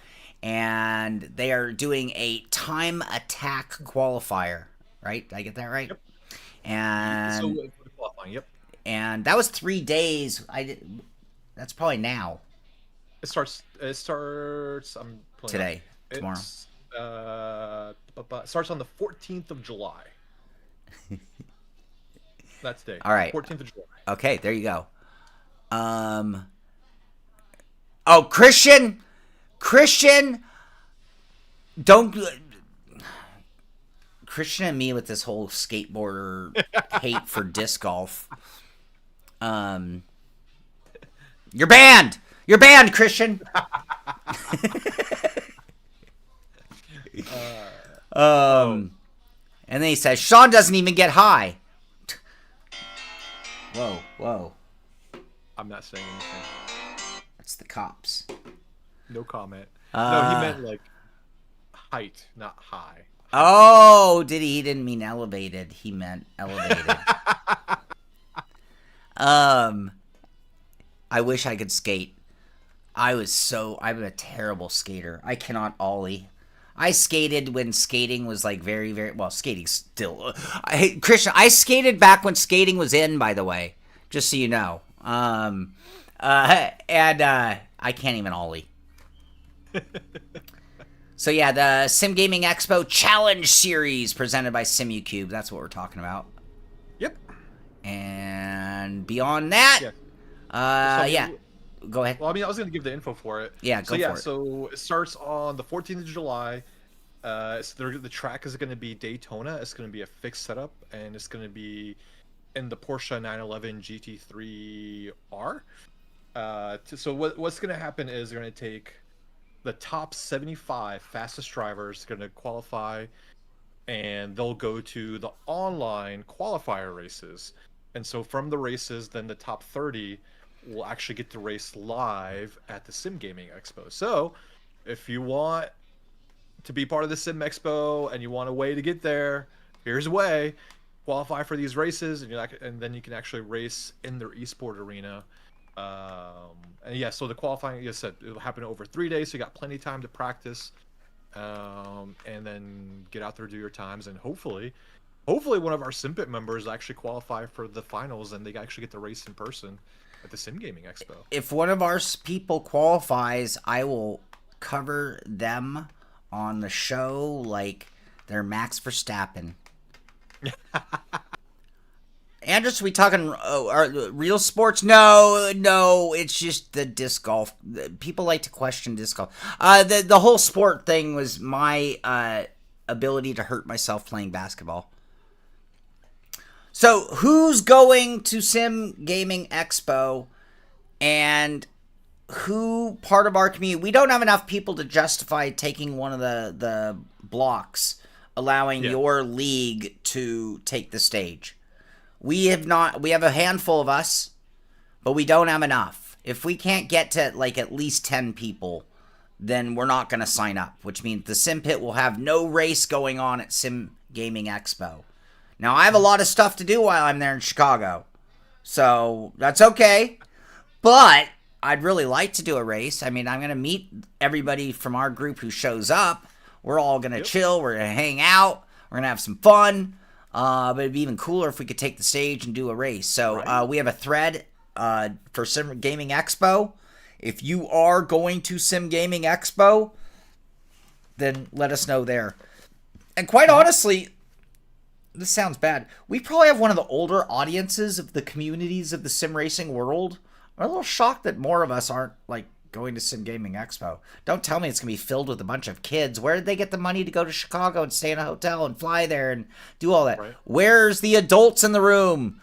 and they are doing a time attack qualifier, right? Did I get that right? Yep. And so qualifying, yep. And that was 3 days. That's probably now. It starts. I'm today. Tomorrow. It starts on the 14th of July. That's day. All right. 14th of July. Okay, there you go. Oh, Christian, don't. Christian and me with this whole skateboarder hate for disc golf. You're banned. You're banned, Christian. And then he says, Sean doesn't even get high. Whoa. I'm not saying anything. That's the cops. No comment. No, he meant like height, not high. Oh, did he? He didn't mean elevated. He meant elevated. I wish I could skate. I'm a terrible skater. I cannot ollie. I skated when skating was like very, very, well, skating still. Christian, I skated back when skating was in, by the way, just so you know. And I can't even ollie. So yeah, the Sim Gaming Expo Challenge Series presented by SimuCube. That's what we're talking about. Yep. And beyond that, go ahead. Well, I mean, I was going to give the info for it. Yeah, go for it. So it starts on the 14th of July. The track is going to be Daytona. It's going to be a fixed setup, and it's going to be in the Porsche 911 GT3R. So what's going to happen is they're going to take the top 75 fastest drivers, going to qualify, and they'll go to the online qualifier races. And so from the races, then the top 30 will actually get to race live at the Sim Gaming Expo. So if you want to be part of the Sim Expo and you want a way to get there, here's a way. Qualify for these races, and then you can actually race in their esport arena. And yeah, so the qualifying, like I said, it'll happen over 3 days, so you got plenty of time to practice, and then get out there, do your times, and hopefully one of our Simpit members actually qualify for the finals, and they actually get to race in person at the Sim Gaming Expo. If one of our people qualifies, I will cover them on the show like they're Max Verstappen. Andrews, are we talking real sports? No, no, it's just the disc golf. People like to question disc golf. The whole sport thing was my ability to hurt myself playing basketball. So, who's going to Sim Gaming Expo, and who part of our community? We don't have enough people to justify taking one of the blocks, allowing your league to take the stage. We have a handful of us, but we don't have enough. If we can't get to like at least 10 people, then we're not going to sign up, which means the Simpit will have no race going on at Sim Gaming Expo. Now, I have a lot of stuff to do while I'm there in Chicago, so that's okay, but I'd really like to do a race. I mean, I'm going to meet everybody from our group who shows up. We're all going to chill. We're going to hang out. We're going to have some fun. But it'd be even cooler if we could take the stage and do a race. So we have a thread for Sim Gaming Expo. If you are going to Sim Gaming Expo, then let us know there. And quite honestly, this sounds bad. We probably have one of the older audiences of the communities of the sim racing world. I'm a little shocked that more of us aren't like going to Sim Gaming Expo. Don't tell me it's going to be filled with a bunch of kids. Where did they get the money to go to Chicago and stay in a hotel and fly there and do all that? Right. Where's the adults in the room?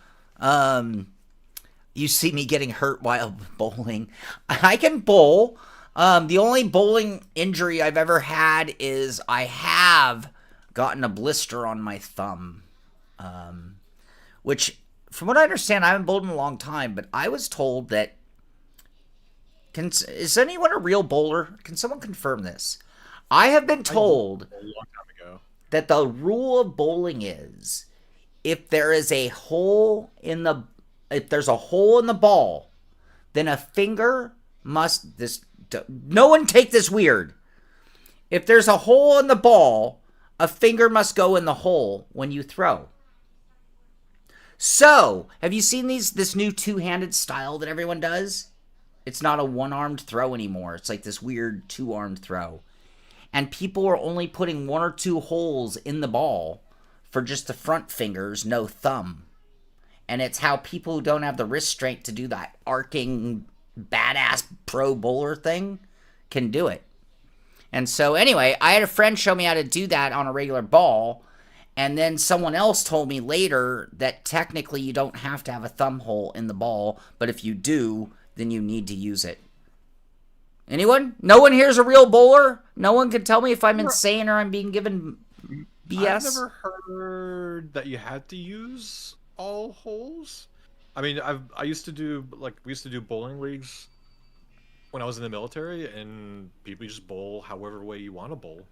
You see me getting hurt while bowling. I can bowl. The only bowling injury I've ever had is I have gotten a blister on my thumb. Which, from what I understand, I haven't bowled in a long time, but I was told that is anyone a real bowler? Can someone confirm this? I have been told a long time ago that the rule of bowling is if there's a hole in the ball, then a finger must no one take this weird. If there's a hole in the ball, a finger must go in the hole when you throw. So, have you seen this new two-handed style that everyone does? It's not a one-armed throw anymore. It's like this weird two-armed throw. And people are only putting one or two holes in the ball for just the front fingers, no thumb. And it's how people who don't have the wrist strength to do that arcing, badass pro bowler thing can do it. And so anyway, I had a friend show me how to do that on a regular ball. And then someone else told me later that technically you don't have to have a thumb hole in the ball. But if you do, then you need to use it. Anyone? No one here's a real bowler? No one can tell me if I'm insane or I'm being given BS? I've never heard that you had to use all holes. I mean, we used to do bowling leagues when I was in the military, and people just bowl however way you want to bowl.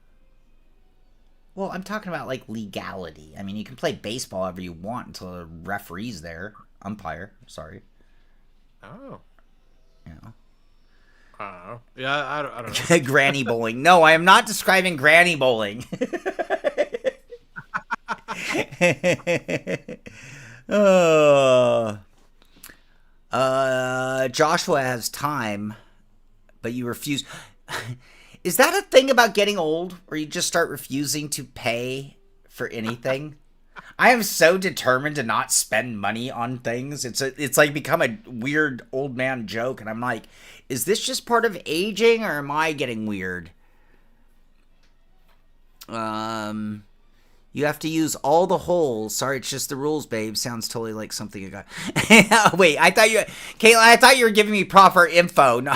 Well, I'm talking about like legality. I mean, you can play baseball however you want until the referee's there. Umpire, sorry. Oh. You know. Yeah, I don't know. Granny bowling. No, I am not describing granny bowling. Joshua has time, but you refuse. Is that a thing about getting old, where you just start refusing to pay for anything? I am so determined to not spend money on things. It's like become a weird old man joke, and I'm like, is this just part of aging, or am I getting weird? You have to use all the holes. Sorry, it's just the rules, babe. Sounds totally like something you got. Wait, Caitlin, I thought you were giving me proper info. No.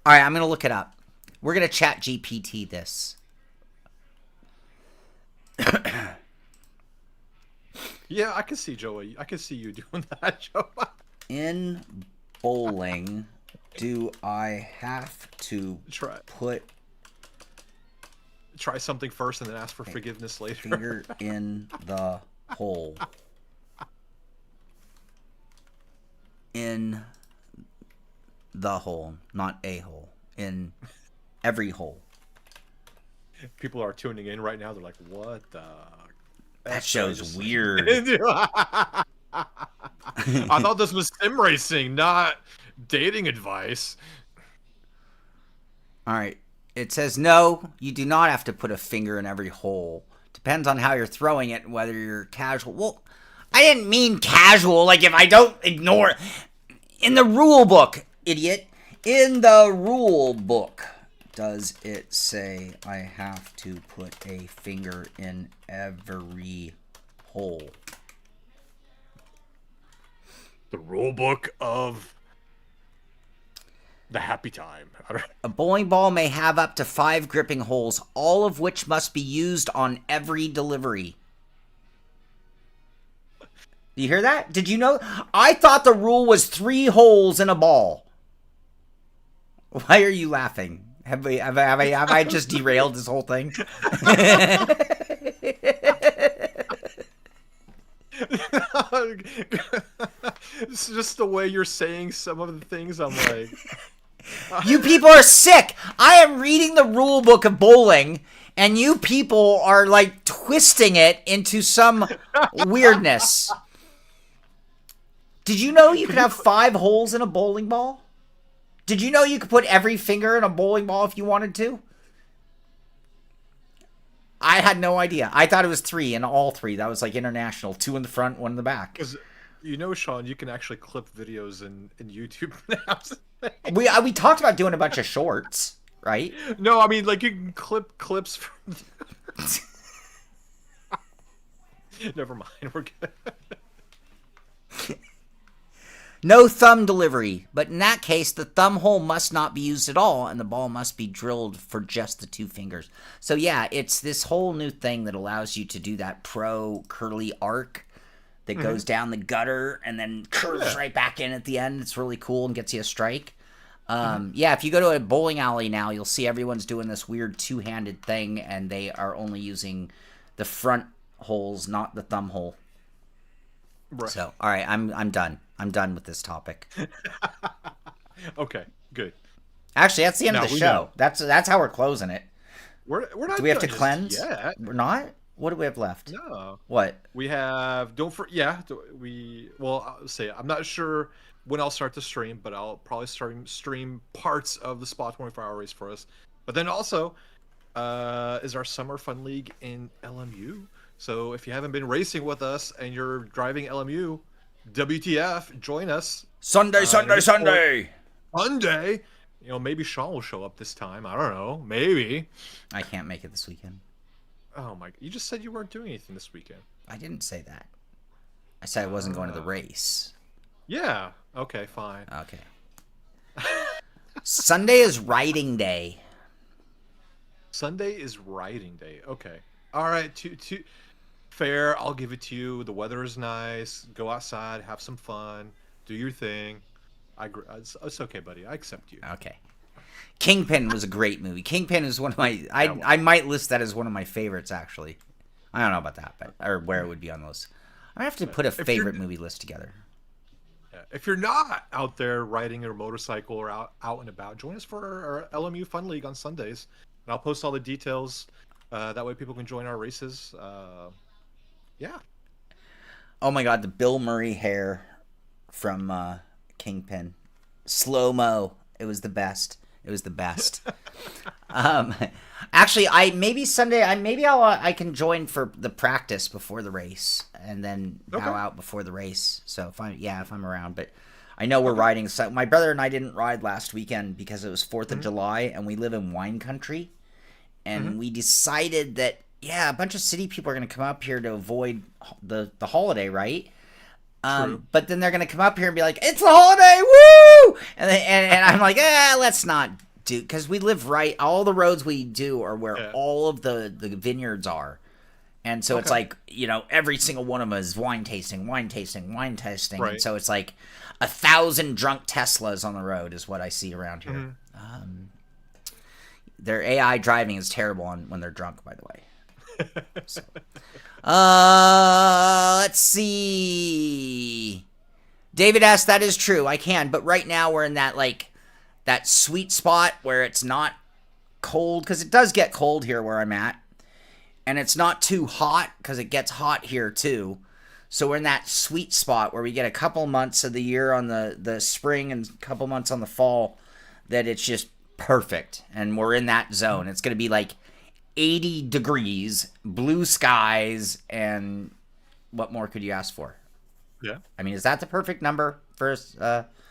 All right, I'm going to look it up. We're going to chat GPT this. Yeah, I can see Joey. I can see you doing that, Joey. In bowling, do I have to try something first and then ask for forgiveness later? Finger in the hole. In the hole, not a hole. In every hole. People are tuning in right now. They're like, what the... That show's weird. I thought this was sim racing, not dating advice. All right. It says no, you do not have to put a finger in every hole. Depends on how you're throwing it and whether you're casual. Well, I didn't mean casual, like if I don't ignore. In the rule book, idiot. In the rule book, does it say I have to put a finger in every hole? The rule book of the happy time. A bowling ball may have up to 5 gripping holes, all of which must be used on every delivery. Do you hear that? Did you know? I thought the rule was 3 holes in a ball. Why are you laughing? Have I just derailed this whole thing? It's just the way you're saying some of the things. I'm like, you people are sick. I am reading the rule book of bowling, and you people are like twisting it into some weirdness. Did you know you could have 5 holes in a bowling ball? Did you know you could put every finger in a bowling ball if you wanted to? I had no idea. I thought it was 3 in all 3. That was like international. 2 in the front, 1 in the back. Because you know, Sean, you can actually clip videos in YouTube now. We talked about doing a bunch of shorts, right? No, I mean, like, you can clip clips from... Never mind, we're good. No thumb delivery, but in that case, the thumb hole must not be used at all, and the ball must be drilled for just the 2 fingers. So yeah, it's this whole new thing that allows you to do that pro curly arc that goes down the gutter and then curves right back in at the end. It's really cool and gets you a strike. Yeah, if you go to a bowling alley now, you'll see everyone's doing this weird 2-handed thing, and they are only using the front holes, not the thumb hole. Right. So, all right, I'm done. I'm done with this topic. Okay, good. Actually, that's the end of the show. That's how we're closing it. We're not. Do we have to cleanse? Yeah. We're not. What do we have left? No. What? We have. Well, I'll say I'm not sure when I'll start the stream, but I'll probably stream parts of the Spot 24-hour race for us. But then also, is our Summer Fun League in LMU. So if you haven't been racing with us and you're driving LMU, WTF, join us. Sunday. Monday. You know, maybe Sean will show up this time. I don't know. Maybe. I can't make it this weekend. Oh my! You just said you weren't doing anything this weekend. I didn't say that. I said I wasn't going to the race. Yeah. Okay. Fine. Okay. Sunday is riding day. Sunday is riding day. Okay. All right. Fair. I'll give it to you. The weather is nice. Go outside. Have some fun. Do your thing. It's okay, buddy. I accept you. Okay. Kingpin was a great movie. Kingpin is one of my... I might list that as one of my favorites, actually. I don't know about that, but or where it would be on those. I have to put a favorite movie list together. Yeah. If you're not out there riding your motorcycle or out and about, join us for our LMU Fun League on Sundays. And I'll post all the details. That way people can join our races. Yeah. Oh my god, the Bill Murray hair from Kingpin. Slow-mo. It was the best. It was the best. Actually, maybe Sunday. I can join for the practice before the race, and then bow out before the race. So if I'm around, but I know we're riding. So my brother and I didn't ride last weekend because it was 4th of July, and we live in wine country, and we decided that a bunch of city people are going to come up here to avoid the holiday, right? But then they're going to come up here and be like, it's the holiday, woo! And I'm like, let's not do, because we live right, all the roads we do are where all of the vineyards are. And so it's like, every single one of them is wine tasting. Right. And so it's like 1,000 drunk Teslas on the road is what I see around here. Their AI driving is terrible when they're drunk, by the way. So. Let's see. David asked, that is true. I can, but right now we're in that that sweet spot where it's not cold, because it does get cold here where I'm at, and it's not too hot because it gets hot here too. So we're in that sweet spot where we get a couple months of the year on the spring and a couple months on the fall that it's just perfect, and we're in that zone. It's going to be like 80 degrees, blue skies, and what more could you ask for? Yeah. I mean, is that the perfect number for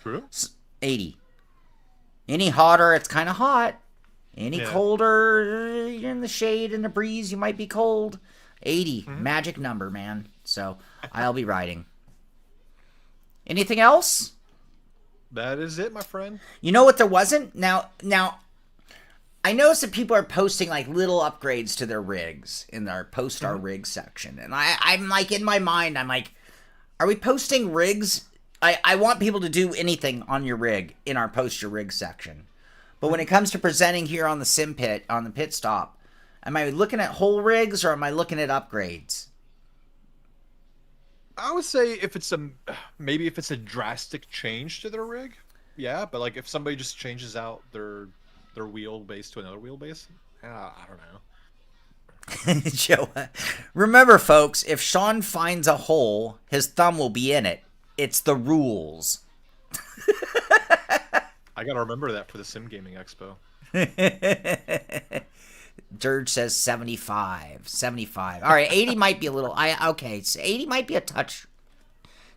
True. 80? Any hotter, it's kind of hot. Any colder, you're in the shade and the breeze, you might be cold. 80, magic number, man. So I'll be riding. Anything else? That is it, my friend. You know what there wasn't? Now, I noticed that people are posting like little upgrades to their rigs in their post our rig section. And I'm like, in my mind, I'm like, are we posting rigs? I want people to do anything on your rig in our post your rig section. But when it comes to presenting here on the Simpit, on the pit stop, am I looking at whole rigs or am I looking at upgrades? I would say if it's maybe if it's a drastic change to their rig, yeah. But like if somebody just changes out their wheelbase to another wheelbase, I don't know. Joe, remember, folks, if Sean finds a hole, his thumb will be in it. It's the rules. I gotta remember that for the Sim Gaming Expo. Dirge says 75. 75. All right, 80 might be a little... okay, so 80 might be a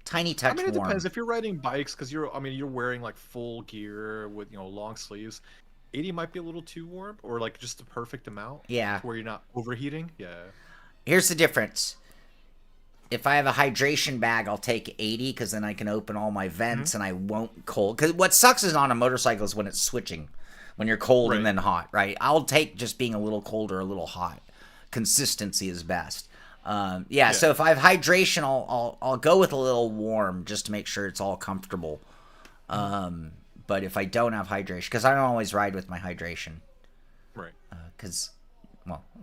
tiny touch I mean, it warm. depends. If you're riding bikes, because you're wearing like full gear with, long sleeves, 80 might be a little too warm, or like just the perfect amount. Yeah. Where you're not overheating. Yeah. Here's the difference. If I have a hydration bag, I'll take 80 because then I can open all my vents and I won't cold. Because what sucks is on a motorcycle is when it's switching. When you're cold and then hot, right? I'll take just being a little cold or a little hot. Consistency is best. Yeah, so if I have hydration, I'll go with a little warm just to make sure it's all comfortable. But if I don't have hydration, because I don't always ride with my hydration. Right. Because,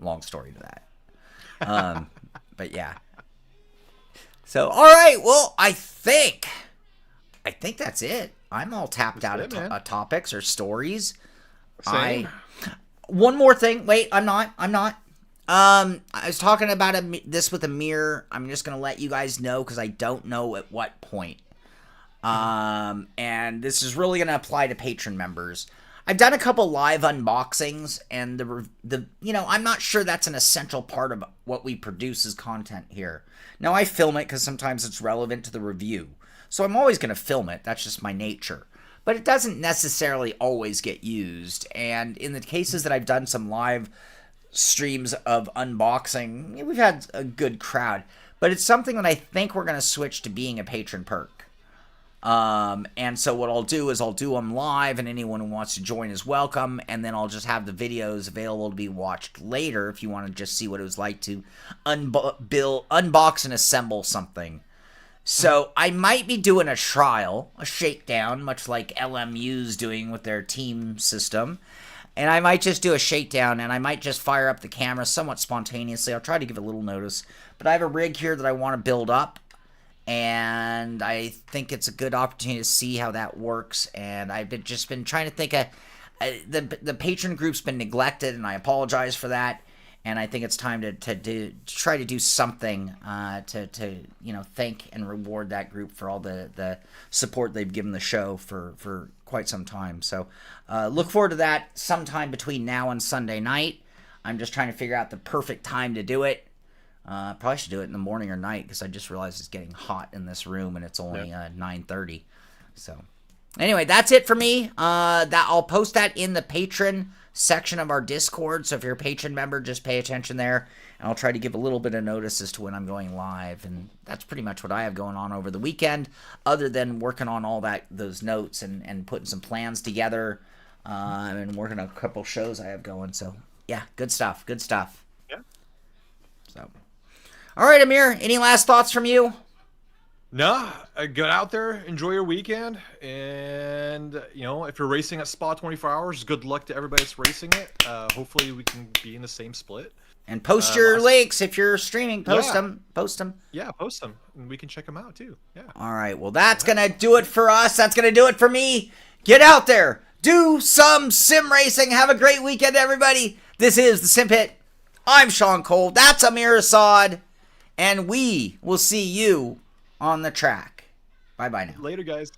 long story to that. But yeah. So, all right, well, I think that's it. I'm all tapped out of topics or stories. Same. One more thing. Wait, I'm not. I was talking about this with Amir. I'm just going to let you guys know because I don't know at what point. And this is really going to apply to patron members. I've done a couple live unboxings, and I'm not sure that's an essential part of what we produce as content here. Now, I film it because sometimes it's relevant to the review. So I'm always going to film it. That's just my nature. But it doesn't necessarily always get used. And in the cases that I've done some live streams of unboxing, we've had a good crowd. But it's something that I think we're going to switch to being a patron perk. And so what I'll do is I'll do them live, and anyone who wants to join is welcome. And then I'll just have the videos available to be watched later if you want to just see what it was like to unbox and assemble something. So I might be doing a trial, a shakedown, much like LMU's doing with their team system. And I might just do a shakedown, and I might just fire up the camera somewhat spontaneously. I'll try to give a little notice. But I have a rig here that I want to build up, and I think it's a good opportunity to see how that works. And I've just been trying to think of... the patron group's been neglected, and I apologize for that. And I think it's time to try to do something to thank and reward that group for all the support they've given the show for quite some time. So look forward to that sometime between now and Sunday night. I'm just trying to figure out the perfect time to do it. Probably should do it in the morning or night because I just realized it's getting hot in this room and it's only 9:30. So anyway, that's it for me. That I'll post that in the patron section of our Discord, so if you're a patron member, just pay attention there, and I'll try to give a little bit of notice as to when I'm going live. And that's pretty much what I have going on over the weekend, other than working on all those notes and putting some plans together, and working on a couple shows I have going. So yeah, good stuff. Yeah. So all right, Amir, any last thoughts from you? No, get out there, enjoy your weekend, and if you're racing at Spa 24 Hours, good luck to everybody that's racing it. Hopefully, we can be in the same split. And post your links if you're streaming. Post them. Yeah, post them, and we can check them out too. Yeah. All right. Well, that's gonna do it for us. That's gonna do it for me. Get out there, do some sim racing. Have a great weekend, everybody. This is the Simpit. I'm Sean Cole. That's Amir Assad, and we will see you on the track. Bye-bye now. Later, guys.